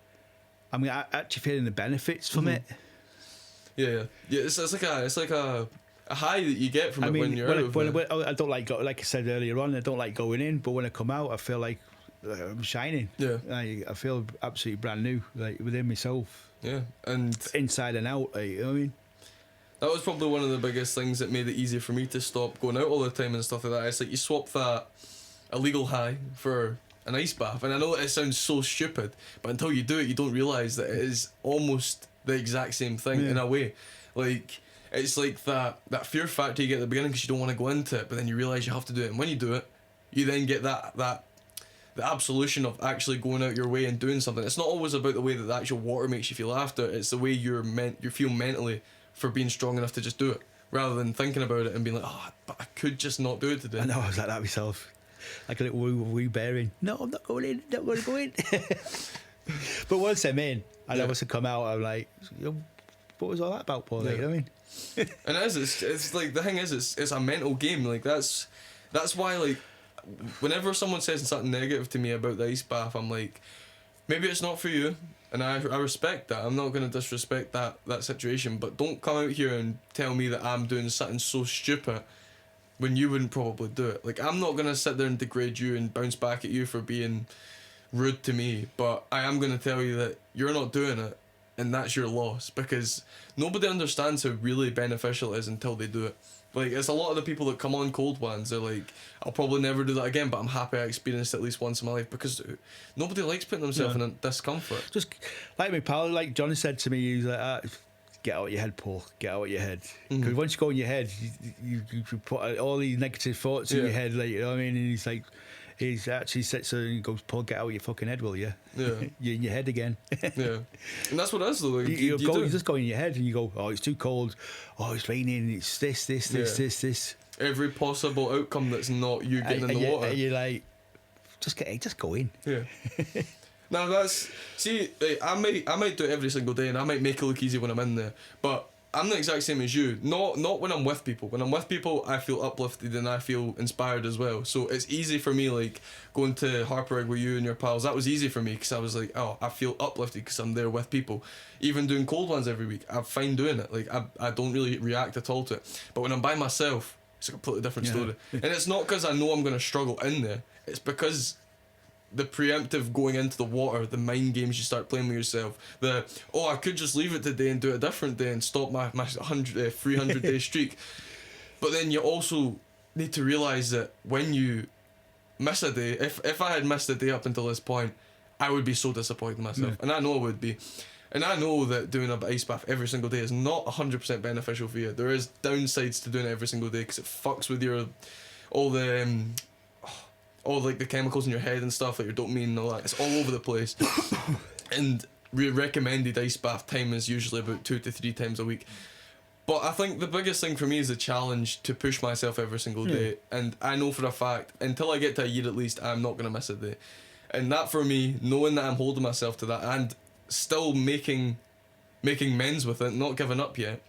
I mean, I actually feeling the benefits from it. Yeah. It's like a high that you get from it when you're out. I don't like I said earlier on. I don't like going in, but when I come out, I feel like I'm shining. Yeah. I feel absolutely brand new, like within myself. Yeah, and inside and out. Like, you know what I mean? That was probably one of the biggest things that made it easier for me to stop going out all the time and stuff like that. It's like you swap that illegal high for an ice bath, and I know it sounds so stupid, but until you do it, you don't realise that it is almost the exact same thing in a way. Like, it's like that fear factor you get at the beginning because you don't want to go into it, but then you realise you have to do it, and when you do it, you then get the absolution of actually going out your way and doing something. It's not always about the way that the actual water makes you feel after. It's the way you feel mentally for being strong enough to just do it, rather than thinking about it and being like, oh, but I could just not do it today. I know, I was like that myself. Like a little wee bearing. No, I'm not going in. Not going to go in. But once I'm in, and I must have come out, I'm like, what was all that about, Paul? Like, you know what I mean? And it's like, the thing is, it's a mental game. Like, that's why, like, whenever someone says something negative to me about the ice bath, I'm like, maybe it's not for you, and I respect that. I'm not going to disrespect that situation, but don't come out here and tell me that I'm doing something so stupid when you wouldn't probably do it. Like, I'm not going to sit there and degrade you and bounce back at you for being rude to me, but I am going to tell you that you're not doing it, and that's your loss, because nobody understands how really beneficial it is until they do it. Like, it's a lot of the people that come on Cold Wans, they're like, I'll probably never do that again, but I'm happy I experienced it at least once in my life, because nobody likes putting themselves in a discomfort. Just like my pal, like Johnny said to me, he's like, get out of your head, Paul, get out of your head. Because once you go in your head, you put all these negative thoughts in your head, like, you know what I mean? And he's like, he actually sits there and he goes, Paul, get out of your fucking head, will you? Yeah. You're in your head again. Yeah. And that's what it is, though. Like, you just go in your head and you go, oh, it's too cold. Oh, it's raining. It's this. Every possible outcome that's not you getting in the water. And you're like, just go in. Yeah. Now that's, see, like, I might do it every single day, and I might make it look easy when I'm in there, but I'm the exact same as you. Not when I'm with people. When I'm with people, I feel uplifted and I feel inspired as well. So it's easy for me, like going to Harper with you and your pals. That was easy for me because I was like, oh, I feel uplifted because I'm there with people. Even doing Cold Wans every week, I'm fine doing it. Like, I don't really react at all to it. But when I'm by myself, it's a completely different story. And it's not because I know I'm going to struggle in there. It's because the preemptive going into the water, the mind games you start playing with yourself, I could just leave it today and do it a different day and stop my 300 day streak. But then you also need to realise that when you miss a day, if I had missed a day up until this point, I would be so disappointed in myself. And I know I would be. And I know that doing an ice bath every single day is not 100% beneficial for you. There is downsides to doing it every single day because it fucks with all like the chemicals in your head and stuff, like your dopamine and all that. It's all over the place. And recommended ice bath time is usually about 2 to 3 times a week. But I think the biggest thing for me is the challenge to push myself every single day. And I know for a fact, until I get to a year at least, I'm not going to miss a day. And that for me, knowing that I'm holding myself to that and still making amends with it, not giving up yet,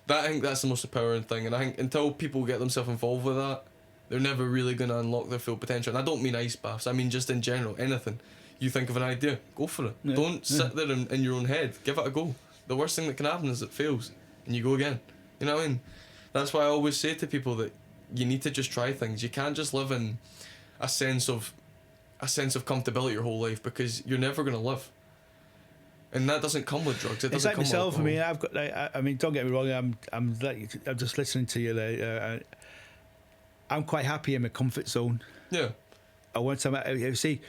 I think that's the most empowering thing. And I think until people get themselves involved with that, they're never really going to unlock their full potential. And I don't mean ice baths, I mean just in general, anything. You think of an idea, go for it. Yeah. Don't sit there in your own head, give it a go. The worst thing that can happen is it fails, and you go again. You know what I mean? That's why I always say to people that you need to just try things. You can't just live in a sense of comfortability your whole life, because you're never going to live. And that doesn't come with drugs. It doesn't come with alcohol. It's like myself. I mean, don't get me wrong. I'm just listening to you. I'm quite happy in my comfort zone. Yeah. I want to see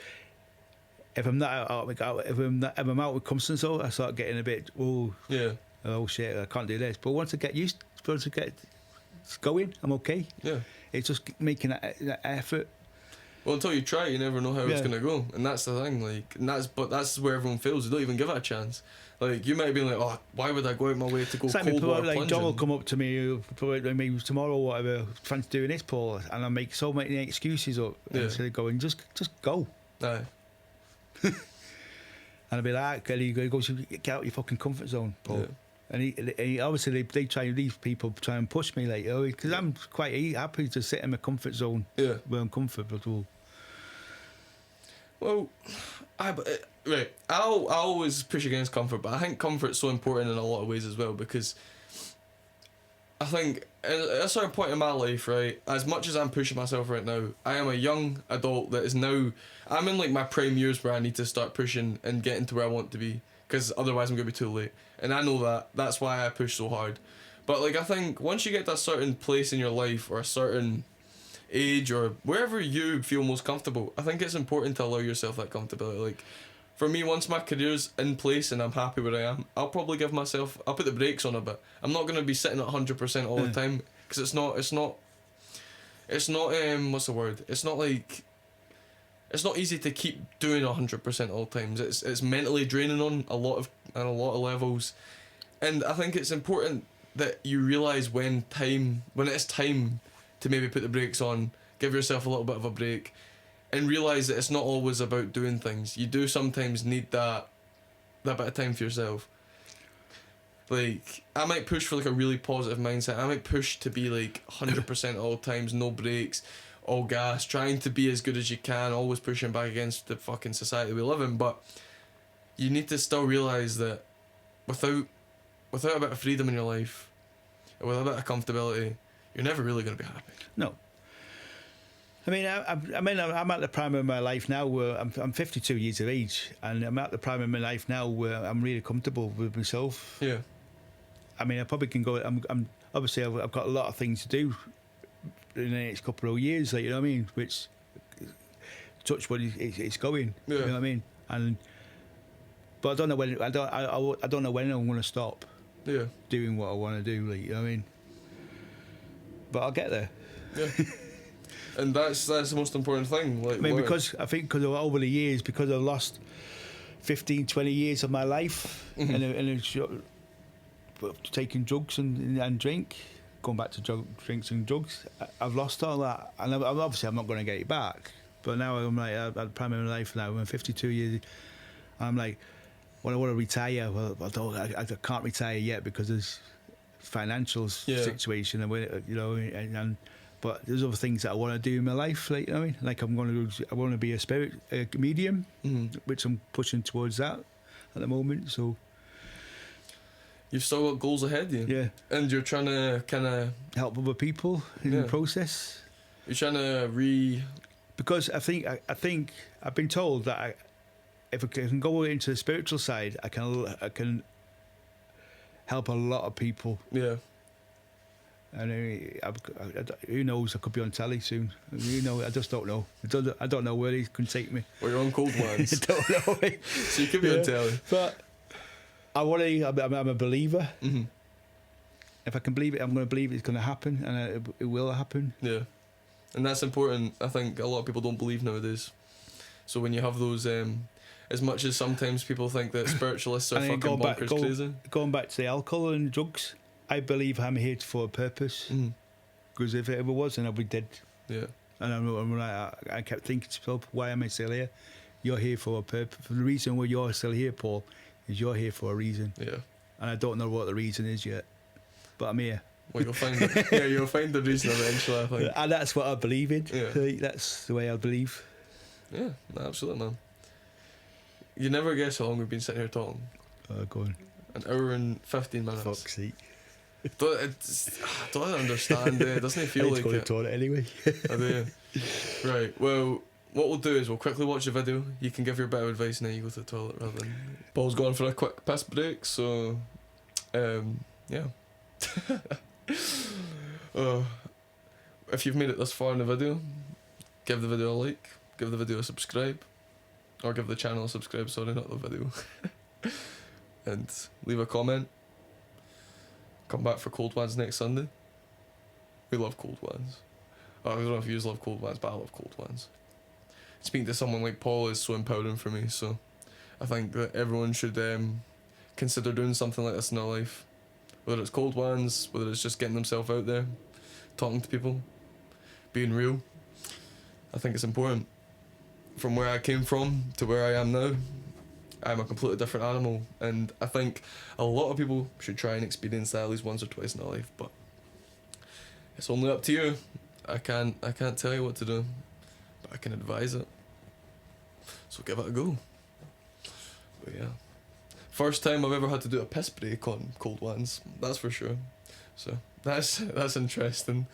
if I'm not out, if I'm out with comfort zone, I start getting a bit oh shit, I can't do this. But once I get going, I'm okay. Yeah. It's just making that effort. Well, until you try, you never know how it's gonna go, and that's the thing. Like, that's where everyone fails. They don't even give it a chance. Like, you might be like, oh, why would I go out my way to go cold water plunging? John will come up to me, maybe tomorrow or whatever, fancy doing this, Paul, and I make so many excuses up instead of going, just go. Aye. And I'd be like, and he goes, get out your fucking comfort zone, Paul. Yeah. And he obviously they try, these people try and push me, like, oh, because I'm quite happy to sit in my comfort zone where I'm comfortable. Well, right. I'll always push against comfort, but I think comfort's so important in a lot of ways as well, because I think at a certain point in my life, right, as much as I'm pushing myself right now, I am a young adult that is now, I'm in like my prime years where I need to start pushing and getting to where I want to be, because otherwise I'm going to be too late. And I know that. That's why I push so hard. But like, I think once you get to a certain place in your life, or a certain age, or wherever you feel most comfortable, I think it's important to allow yourself that comfortability. Like, for me, once my career's in place and I'm happy where I am, I'll probably give myself, I'll put the brakes on a bit. I'm not going to be sitting at 100% all the time, because it's not what's the word, it's not like, it's not easy to keep doing 100% all times. It's mentally draining on a lot of levels. And I think it's important that you realise when it's time to maybe put the brakes on, give yourself a little bit of a break, and realise that it's not always about doing things. You do sometimes need that bit of time for yourself. Like, I might push for like a really positive mindset. I might push to be like 100% all times, no breaks, all gas, trying to be as good as you can, always pushing back against the fucking society we live in. But you need to still realise that without a bit of freedom in your life, with a bit of comfortability, you're never really going to be happy. No. I mean, I'm at the prime of my life now where I'm 52 years of age, and I'm at the prime of my life now where I'm really comfortable with myself. Yeah. I mean, I probably can go. I'm obviously I've got a lot of things to do in the next couple of years, like, you know what I mean. Which, touch wood, it's going. Yeah. You know what I mean. But I don't know when. I don't know when I'm going to stop. Yeah. Doing what I want to do, like, you know what I mean. But I'll get there. Yeah. And that's the most important thing. Like, I mean, because over the years, because I've lost 15, 20 years of my life in taking drugs and drink, going back to drinks and drugs, I've lost all that, and obviously I'm not going to get it back. But now I'm like at the prime of my life now. I'm 52 years. I'm like, well, I want to retire. Well, I can't retire yet because there's financial situation, and you know, and but there's other things that I want to do in my life, like, you know what I mean? Like, I want to be a medium, which I'm pushing towards that at the moment. So you've still got goals ahead, yeah, and you're trying to kind of help other people in the process. You're trying to because I think I've been told that if I can go into the spiritual side, I can help a lot of people. Yeah. And who knows? I could be on telly soon. You know, I just don't know. I don't know where he can take me. Well, you're on Cold Wans. I don't know. So you could be on telly. But I'm a believer. Mm-hmm. If I can believe it, I'm going to believe it's going to happen, and it will happen. Yeah, and that's important. I think a lot of people don't believe nowadays. So when you have those, as much as sometimes people think that spiritualists are fucking bonkers crazy. Going back to the alcohol and drugs, I believe I'm here for a purpose. Because if it ever was, then I'd be dead. Yeah. And I kept thinking to myself, why am I still here? You're here for a purpose. The reason why you're still here, Paul, is you're here for a reason. Yeah. And I don't know what the reason is yet, but I'm here. Well, you'll find it. Yeah, you'll find the reason eventually, I think. And that's what I believe in. Yeah. That's the way I believe. Yeah, absolutely, man. You never guess how long we've been sitting here talking. Go on. An hour and 15 minutes. Fuck's sake. Don't understand it. Doesn't it feel like it? To toilet anyway. I do. Right. Well, what we'll do is we'll quickly watch the video. You can give your bit of advice and then you go to the toilet rather than. Paul's gone for a quick piss break, so yeah. If you've made it this far in the video, give the video a like, give the video a subscribe, or give the channel a subscribe. Sorry, not the video. And leave a comment. Come back for Cold Wans next Sunday. We love Cold Wans. I don't know if you love Cold Wans, but I love Cold Wans. Speaking to someone like Paul is so empowering for me, so I think that everyone should consider doing something like this in their life. Whether it's Cold Wans, whether it's just getting themselves out there, talking to people, being real. I think it's important. From where I came from to where I am now, I'm a completely different animal, and I think a lot of people should try and experience that at least once or twice in their life. But it's only up to you. I can't tell you what to do, but I can advise it. So give it a go. But yeah, first time I've ever had to do a piss break on Cold Wans. That's for sure. So that's interesting.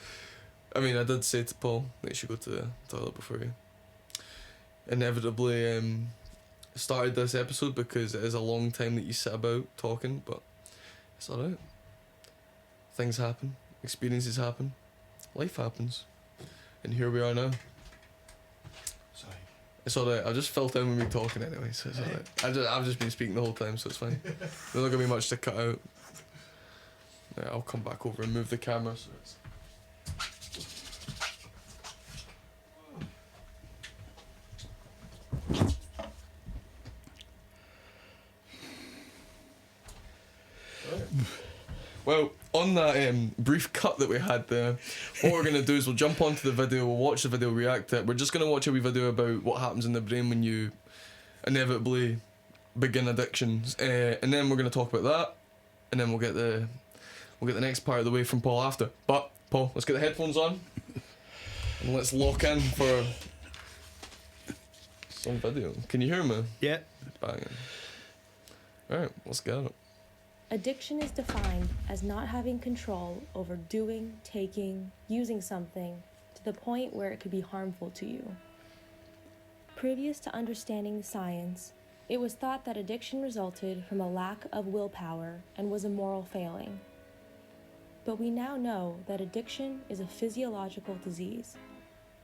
I mean, I did say to Paul that you should go to the toilet before you inevitably started this episode, because it is a long time that you sit about talking, but it's alright. Things happen, experiences happen, life happens, and here we are now. Sorry. It's alright, I just felt in with me talking anyway, so it's alright. I've just been speaking the whole time, so it's fine. There's not gonna be much to cut out. Yeah, I'll come back over and move the camera so it's... Well, on that brief cut that we had there, what we're going to do is we'll jump onto the video, we'll watch the video, react to it. We're just going to watch a wee video about what happens in the brain when you inevitably begin addictions. And then we're going to talk about that, and then we'll get the next part of the way from Paul after. But, Paul, let's get the headphones on, and let's lock in for some video. Can you hear me? Yeah. Banging. Alright, let's get it. Addiction is defined as not having control over doing, taking, using something to the point where it could be harmful to you. Previous to understanding the science, it was thought that addiction resulted from a lack of willpower and was a moral failing. But we now know that addiction is a physiological disease.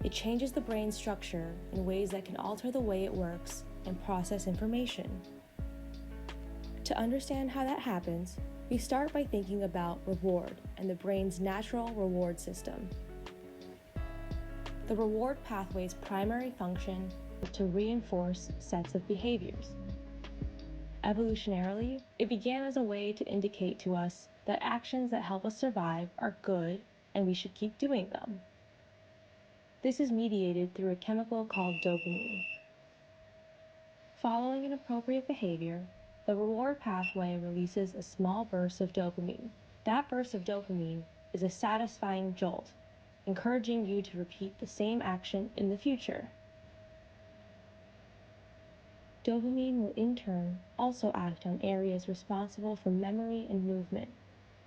It changes the brain structure in ways that can alter the way it works and process information. To understand how that happens, we start by thinking about reward and the brain's natural reward system. The reward pathway's primary function is to reinforce sets of behaviors. Evolutionarily, it began as a way to indicate to us that actions that help us survive are good and we should keep doing them. This is mediated through a chemical called dopamine. Following an appropriate behavior, the reward pathway releases a small burst of dopamine. That burst of dopamine is a satisfying jolt, encouraging you to repeat the same action in the future. Dopamine will in turn also act on areas responsible for memory and movement,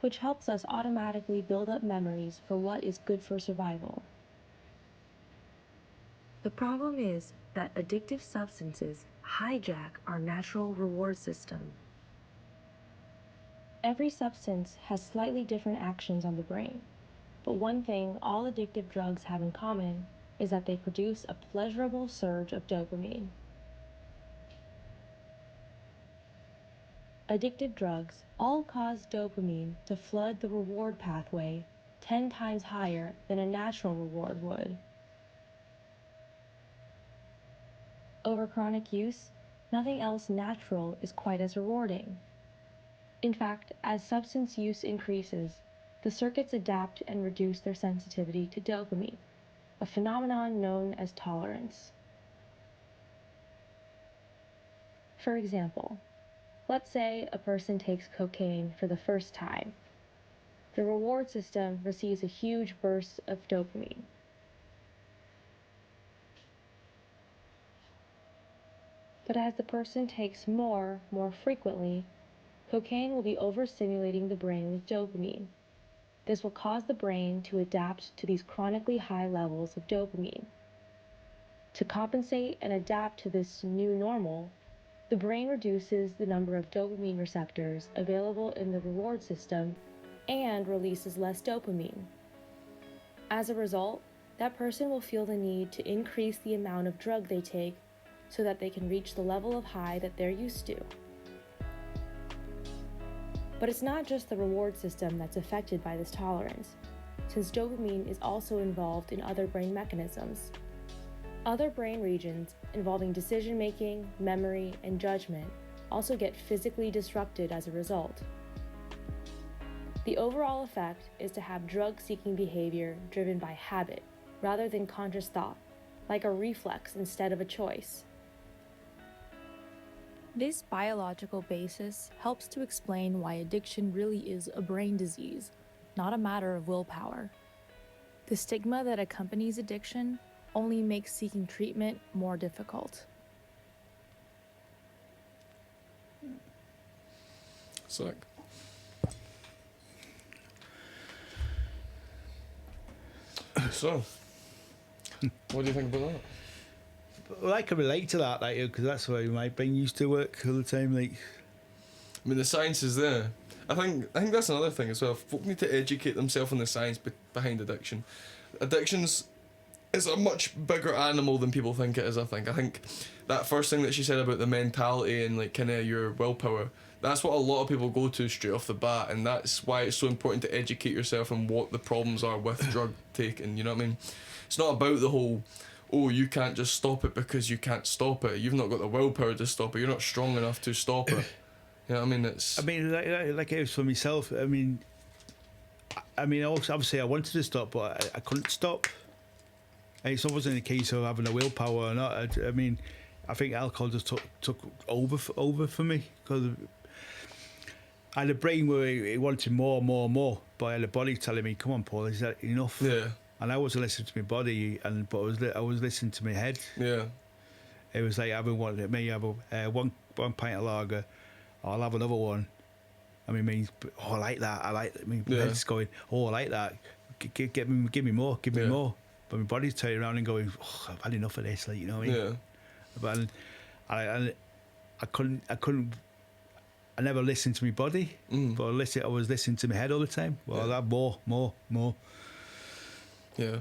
which helps us automatically build up memories for what is good for survival. The problem is that addictive substances hijack our natural reward system. Every substance has slightly different actions on the brain, but one thing all addictive drugs have in common is that they produce a pleasurable surge of dopamine. Addictive drugs all cause dopamine to flood the reward pathway 10 times higher than a natural reward would. Over chronic use, nothing else natural is quite as rewarding. In fact, as substance use increases, the circuits adapt and reduce their sensitivity to dopamine, a phenomenon known as tolerance. For example, let's say a person takes cocaine for the first time. The reward system receives a huge burst of dopamine. But as the person takes more frequently, cocaine will be overstimulating the brain with dopamine. This will cause the brain to adapt to these chronically high levels of dopamine. To compensate and adapt to this new normal, the brain reduces the number of dopamine receptors available in the reward system and releases less dopamine. As a result, that person will feel the need to increase the amount of drug they take so that they can reach the level of high that they're used to. But it's not just the reward system that's affected by this tolerance, since dopamine is also involved in other brain mechanisms. Other brain regions involving decision-making, memory, and judgment also get physically disrupted as a result. The overall effect is to have drug-seeking behavior driven by habit rather than conscious thought, like a reflex instead of a choice. This biological basis helps to explain why addiction really is a brain disease, not a matter of willpower. The stigma that accompanies addiction only makes seeking treatment more difficult. Sick. So, what do you think about that? Well, I can relate to that, like, because that's why my brain used to work all the time. Like, I mean, the science is there. I think that's another thing as well. Folk need to educate themselves on the science behind addiction. Addictions is a much bigger animal than people think it is. I think that first thing that she said about the mentality and like kind of your willpower. That's what a lot of people go to straight off the bat, and that's why it's so important to educate yourself on what the problems are with drug taking. You know what I mean? It's not about the whole, oh, you can't just stop it because you can't stop it. You've not got the willpower to stop it. You're not strong enough to stop it. You know what I mean? It's. I mean, like it was for myself. I mean, also, obviously, I wanted to stop, but I couldn't stop. And it wasn't a case of having a willpower or not. I mean, I think alcohol just took over for me because I had a brain where it wanted more, but I had a body telling me, "Come on, Paul, is that enough?" Yeah. And I wasn't listening to my body, but I was listening to my head. Yeah. It was like having one pint of lager. I'll have another one. I mean, I like that. My head's going, I like that. Give me more. But my body's turning around and going, I've had enough of this. Like, you know what I mean? Yeah. But I couldn't. I never listened to my body, but I was listening to my head all the time. Well, I'll have more. Yeah,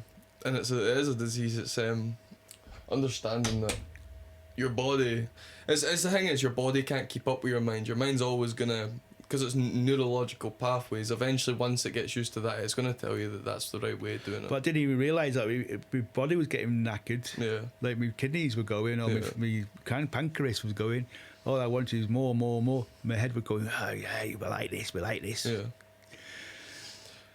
and it is a disease. It's understanding that your body. It's the thing is your body can't keep up with your mind. Your mind's always gonna, because it's neurological pathways. Eventually, once it gets used to that, it's gonna tell you that that's the right way of doing it. But I didn't even realise that my body was getting knackered. Yeah. Like my kidneys were going, or my pancreas was going. All I wanted was more. My head would go, oh yeah, we like this. Yeah.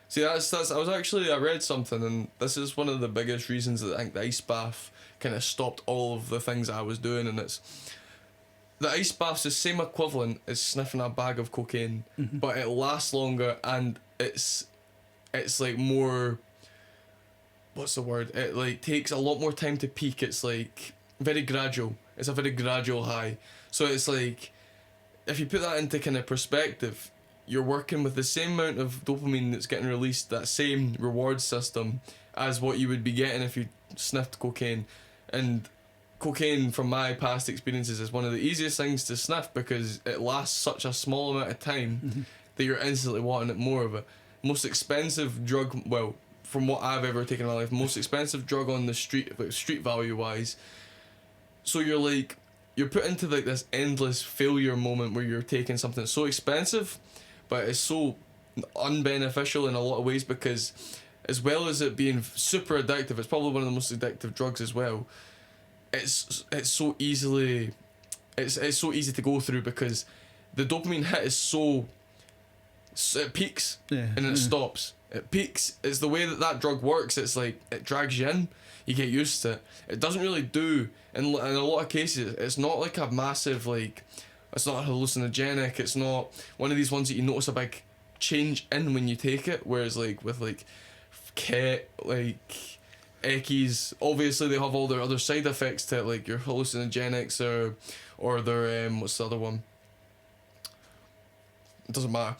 See, that's. I read something, and this is one of the biggest reasons that I think the ice bath kind of stopped all of the things that I was doing, and it's the ice bath's the same equivalent as sniffing a bag of cocaine, but it lasts longer, and it's like more. What's the word? It like takes a lot more time to peak. It's like very gradual. It's a very gradual high. So it's like, if you put that into kind of perspective, you're working with the same amount of dopamine that's getting released, that same reward system as what you would be getting if you sniffed cocaine. And cocaine, from my past experiences, is one of the easiest things to sniff because it lasts such a small amount of time that you're instantly wanting it more of it. Most expensive drug, well, from what I've ever taken in my life, most expensive drug on the street, like street value wise. So you're put into like this endless failure moment where you're taking something so expensive, but it's so unbeneficial in a lot of ways because, as well as it being super addictive, it's probably one of the most addictive drugs as well. It's so easy to go through because the dopamine hit is it peaks and then it stops. It peaks. It's the way that drug works. It's like it drags you in. You get used to it. It doesn't really do in a lot of cases. It's not like a massive it's not hallucinogenic. It's not one of these ones that you notice a big change in when you take it. Whereas like with Ket, Eckies, obviously they have all their other side effects to it, like your hallucinogenics or their what's the other one? It doesn't matter.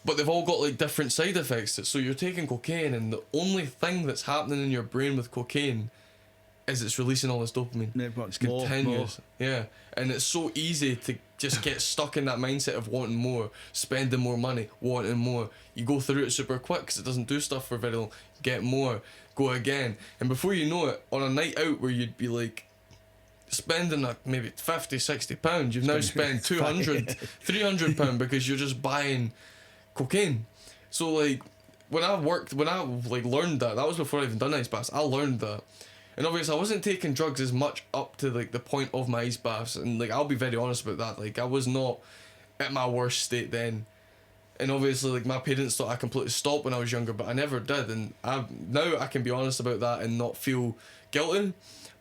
But they've all got like different side effects. So you're taking cocaine, and the only thing that's happening in your brain with cocaine is it's releasing all this dopamine. It's continuous. Yeah. And it's so easy to just get stuck in that mindset of wanting more, spending more money, wanting more. You go through it super quick because it doesn't do stuff for very long. Get more, go again. And before you know it, on a night out where you'd be like spending maybe £50-60, you've now spent £200-300 because you're just buying cocaine. So like when I learned that was before I even done ice baths. I learned that, and obviously I wasn't taking drugs as much up to like the point of my ice baths, and like I'll be very honest about that. Like I was not at my worst state then, and obviously like my parents thought I completely stopped when I was younger, but I never did, and now I can be honest about that and not feel guilty.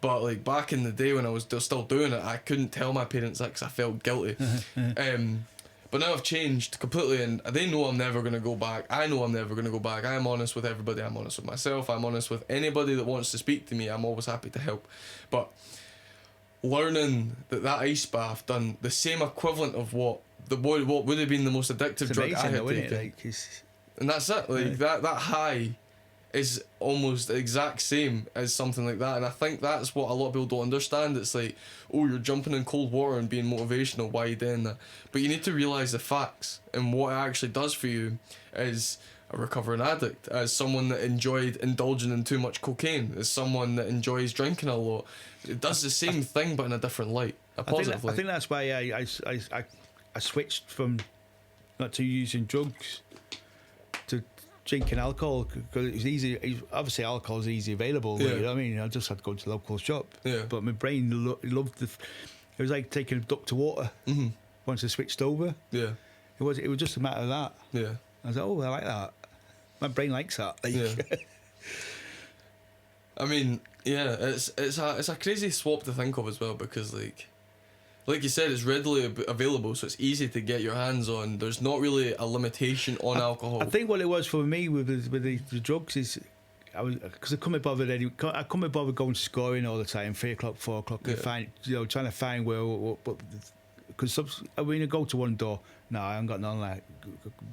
But like back in the day when I was still doing it, I couldn't tell my parents that because I felt guilty. But now I've changed completely, and they know I'm never going to go back. I know I'm never going to go back. I am honest with everybody. I'm honest with myself. I'm honest with anybody that wants to speak to me. I'm always happy to help. But learning that ice bath done the same equivalent of what would have been the most addictive It's drug I amazing had though, isn't taken. it? Like, it's, And that's it. Like that high is almost the exact same as something like that. And I think that's what a lot of people don't understand. It's like, oh, you're jumping in cold water and being motivational. Why are you doing that? But you need to realise the facts and what it actually does for you as a recovering addict, as someone that enjoyed indulging in too much cocaine, as someone that enjoys drinking a lot. It does the same thing but in a different light, a positive light. I think that's why I switched from not to using drugs to drinking alcohol, because it was easy. Obviously, alcohol is easy available. Yeah. You know what I mean? I just had to go to the local shop. Yeah. But my brain loved the. It was like taking a duck to water. Mm-hmm. Once I switched over, Yeah. it was just a matter of that. Yeah. I was like, oh, I like that. My brain likes that. Like, Yeah. I mean, yeah, it's a crazy swap to think of as well, because like you said, it's readily available, so it's easy to get your hands on. There's not really a limitation on alcohol. I think what it was for me with the drugs is, because I couldn't be bothered I couldn't be bothered going scoring all the time, 3 o'clock, 4 o'clock, and trying to find where. Because when you go to one door, no, I haven't got none like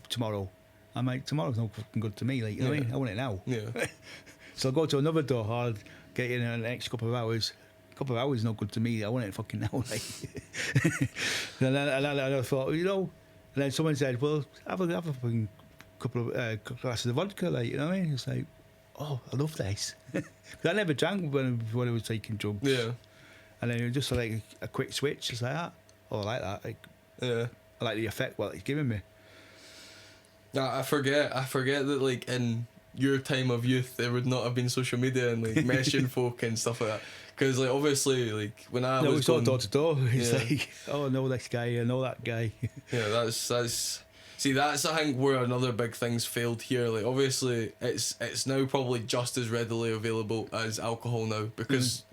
tomorrow. I'm like, tomorrow's not fucking good to me. Like, you know what I mean? I want it now. Yeah. So I'll go to another door, I'll get in the next couple of hours. A couple of hours is not good to me. I want it fucking now. Like. and I thought, you know, and then someone said, well, have a fucking couple of glasses of vodka, like, you know what I mean? It's like, oh, I love this. Because I never drank when I was taking drugs. Yeah. And then it was just like a quick switch, just like that. Oh, I like that. Like, Yeah. I like the effect what it's giving me. I forget that like in your time of youth there would not have been social media and like messaging folk and stuff like that, because like obviously like when I was going going door to door, it's Yeah. like, oh, I know this guy, I know that guy. Yeah, that's see, that's I think where another big thing's failed here. Like obviously it's now probably just as readily available as alcohol now, because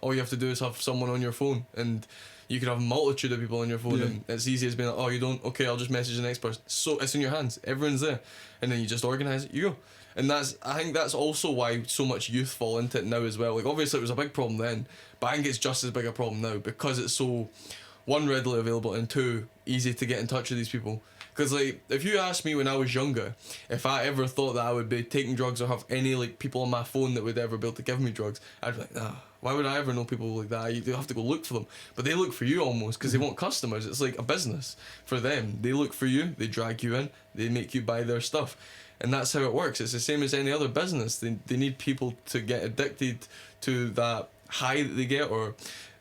all you have to do is have someone on your phone, and you can have a multitude of people on your phone, and it's easy as being like, oh, you don't, okay, I'll just message the next person. So it's in your hands, everyone's there, and then you just organise it, you go. And I think that's also why so much youth fall into it now as well. Like obviously it was a big problem then, but I think it's just as big a problem now, because it's so, one, readily available, and 2, easy to get in touch with these people. Because like if you asked me when I was younger if I ever thought that I would be taking drugs or have any like people on my phone that would ever be able to give me drugs, I'd be like, nah, why would I ever know people like that? You have to go look for them. But they look for you almost, because they want customers. It's like a business for them. They look for you, they drag you in, they make you buy their stuff. And that's how it works. It's the same as any other business. They need people to get addicted to that high that they get, or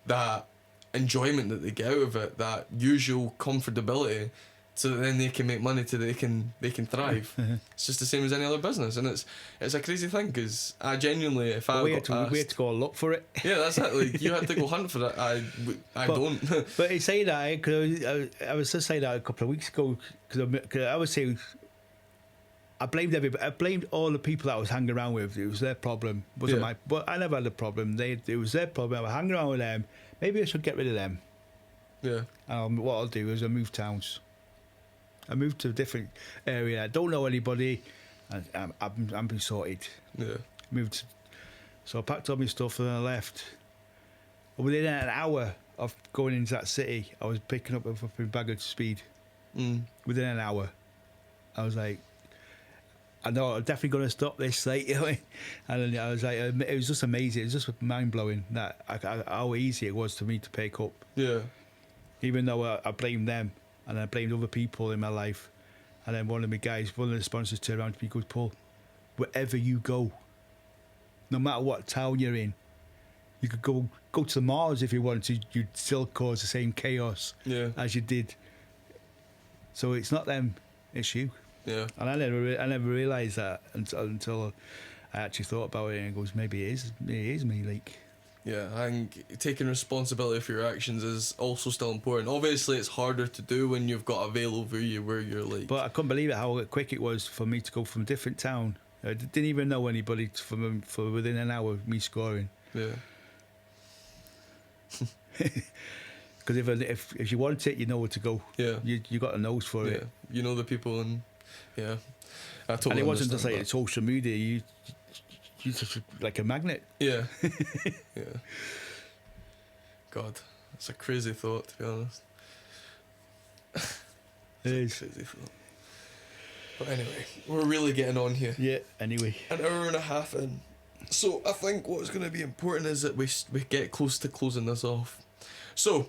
that enjoyment that they get out of it, that usual comfortability, so that then they can make money, so that they can thrive. It's just the same as any other business, and it's a crazy thing, because I genuinely, if I we had to go look for it. yeah, that's it. Like you had to go hunt for it. I don't. But he say that, cause I was just saying that a couple of weeks ago, because I was saying, I blamed everybody. I blamed all the people that I was hanging around with. It was their problem. Wasn't my. But I never had a problem. It was their problem. I was hanging around with them. Maybe I should get rid of them. Yeah. What I'll do is I move towns. I moved to a different area. I don't know anybody. And I'm being sorted. Yeah. Moved. So I packed all my stuff and I left. Within an hour of going into that city, I was picking up a fucking bag of speed. Within an hour, I was like, I know I'm definitely going to stop this. Like, you know, and I was like, it was just amazing. It was just mind blowing that how easy it was for me to pick up. Yeah. Even though I blamed them and I blamed other people in my life, and then one of the sponsors turned around to me and goes, Paul, wherever you go, no matter what town you're in, you could go to the Mars if you wanted. You'd still cause the same chaos as you did. So it's not them, it's you. Yeah. And I never realised that until I actually thought about it, and it goes, maybe it is me. Like, yeah, I think taking responsibility for your actions is also still important. Obviously, it's harder to do when you've got a veil over you where you're like. But I couldn't believe it how quick it was for me to go from a different town. I didn't even know anybody for within an hour of me scoring. Yeah. Because if you want it, you know where to go. Yeah. You got a nose for Yeah, it. you know the people, and yeah, I totally And it wasn't just understand like social media. You just like a magnet. that. Yeah, yeah. God, it's a crazy thought, to be honest. It is. Crazy thought. But anyway, we're really getting on here. Yeah. Anyway. An hour and a half in. So I think what's going to be important is that we get close to closing this off. So,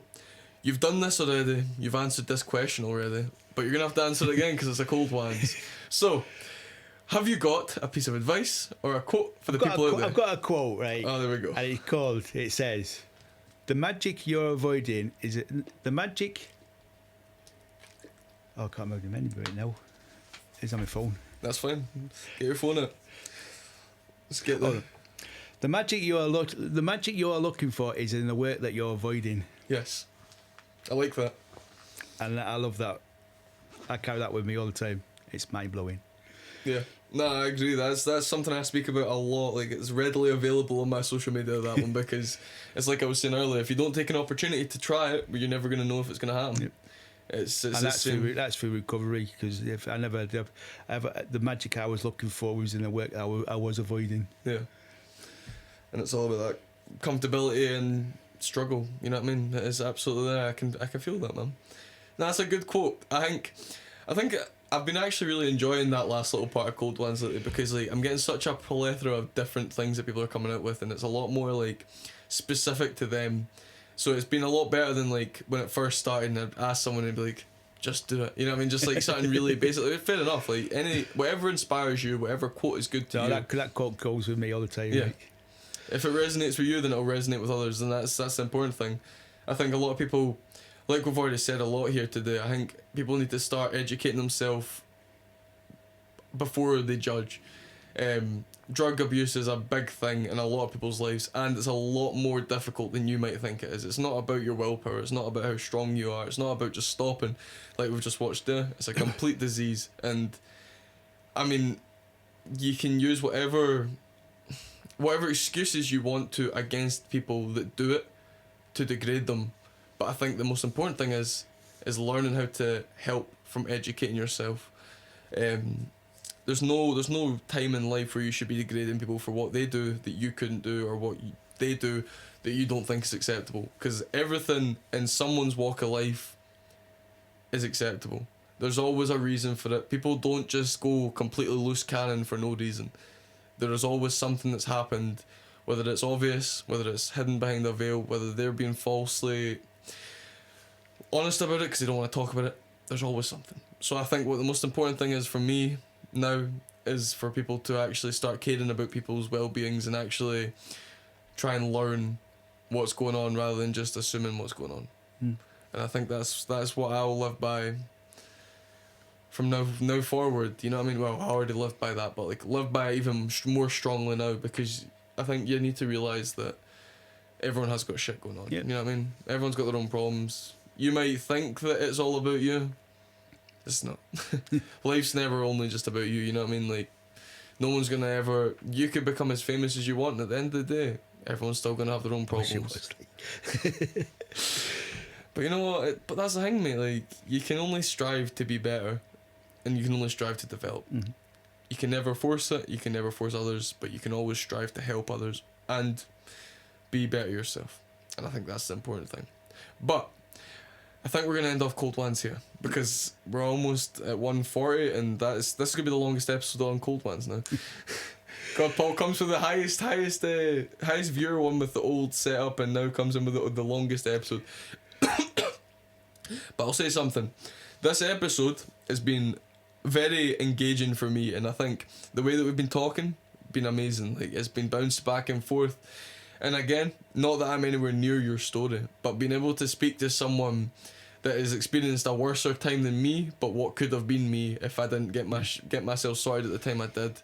you've done this already, you've answered this question already, but you're going to have to answer it again because it's a cold ones. So, have you got a piece of advice or a quote for the people out there? I've got a quote, right? Oh, there we go. And it says, the magic you're avoiding is the magic. Oh, I can't remember the menu right now. It's on my phone. That's fine. Get your phone out. Let's get there. The magic you are looking for is in the work that you're avoiding. Yes. I like that. And I love that. I carry that with me all the time. It's mind blowing. Yeah. No, I agree. That's something I speak about a lot. Like, it's readily available on my social media, that one, because it's like I was saying earlier, if you don't take an opportunity to try it, you're never going to know if it's going to happen. Yep. It's and that's through recovery, because if I never the magic I was looking for was in the work I was avoiding. Yeah. And it's all about that comfortability and struggle. You know what I mean? It is absolutely there. I can feel that, man. No, that's a good quote. I think I've been actually really enjoying that last little part of Cold Ones lately, because like I'm getting such a plethora of different things that people are coming out with, and it's a lot more like specific to them. So it's been a lot better than like when it first started and I'd ask someone and be like, just do it. You know what I mean? Just like something really basic. Fair enough. Like whatever inspires you, whatever quote is good to you. That quote goes with me all the time. Yeah. Like. If it resonates with you, then it'll resonate with others, and that's the important thing. I think a lot of people, like we've already said a lot here today, I think people need to start educating themselves before they judge. Drug abuse is a big thing in a lot of people's lives, and it's a lot more difficult than you might think it is. It's not about your willpower, it's not about how strong you are, it's not about just stopping like we've just watched there. It's a complete disease, and I mean, you can use whatever excuses you want to against people that do it to degrade them, but I think the most important thing is learning how to help from educating yourself. There's no time in life where you should be degrading people for what they do that you couldn't do, or what they do that you don't think is acceptable, because everything in someone's walk of life is acceptable. There's always a reason for it. People don't just go completely loose cannon for no reason. There is always something that's happened, whether it's obvious, whether it's hidden behind a veil, whether they're being falsely honest about it because they don't want to talk about it. There's always something. So I think what the most important thing is for me now is for people to actually start caring about people's well-beings and actually try and learn what's going on rather than just assuming what's going on. And I think that's what I'll live by from now forward. You know what I mean? Well, I already lived by that, but like live by it even more strongly now, because I think you need to realise that everyone has got shit going on. Yeah. You know what I mean? Everyone's got their own problems. You might think that it's all about you. It's not. Life's never only just about you, you know what I mean? Like, no one's gonna ever... You could become as famous as you want, and at the end of the day, everyone's still gonna have their own problems. But you know what? But that's the thing, mate. Like, you can only strive to be better, and you can only strive to develop. Mm-hmm. You can never force it, you can never force others, but you can always strive to help others and be better yourself. And I think that's the important thing. But I think we're going to end off Cold Wans here, because we're almost at 140, and this is going to be the longest episode on Cold Wans now. God, Paul comes with the highest viewer one with the old setup, and now comes in with the longest episode. But I'll say something. This episode has been very engaging for me, and I think the way that we've been talking been amazing. Like, it's been bounced back and forth. And again, not that I'm anywhere near your story, but being able to speak to someone that has experienced a worser time than me, but what could have been me if I didn't get myself sorted at the time I did.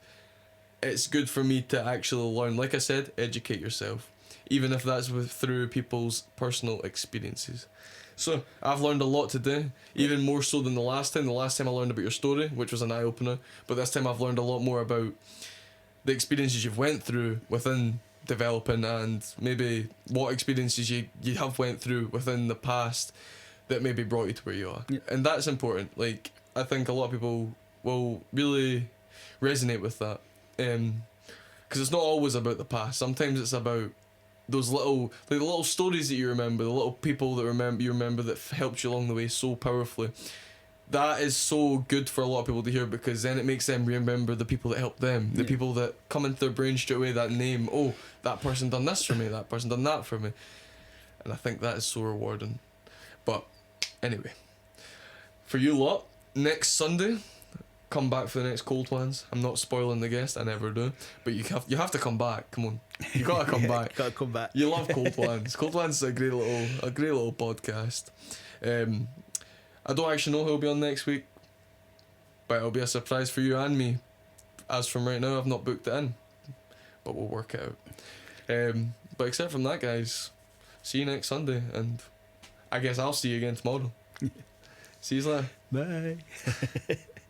It's good for me to actually learn. Like I said, educate yourself, even if that's through people's personal experiences. So I've learned a lot today, even more so than the last time. The last time I learned about your story, which was an eye-opener, but this time I've learned a lot more about the experiences you've went through within developing, and maybe what experiences you have went through within the past that maybe brought you to where you are. Yeah. And that's important. Like, I think a lot of people will really resonate with that, because it's not always about the past. Sometimes it's about those little, like the little stories that you remember, the little people that you remember that helped you along the way so powerfully. That is so good for a lot of people to hear, because then it makes them remember the people that helped them, the people that come into their brain straight away, that name. Oh, that person done this for me, that person done that for me. And I think that is so rewarding. But anyway, for you lot, next Sunday, come back for the next Cold Wans. I'm not spoiling the guest, I never do, but you have to come back. Come on, you gotta come back. Gotta come back. You love Cold Wans. Cold Wans is a great little podcast. I don't actually know who'll be on next week, but it'll be a surprise for you and me. As from right now, I've not booked it in, but we'll work it out. But except from that, guys, see you next Sunday, and I guess I'll see you again tomorrow. See you later. Bye.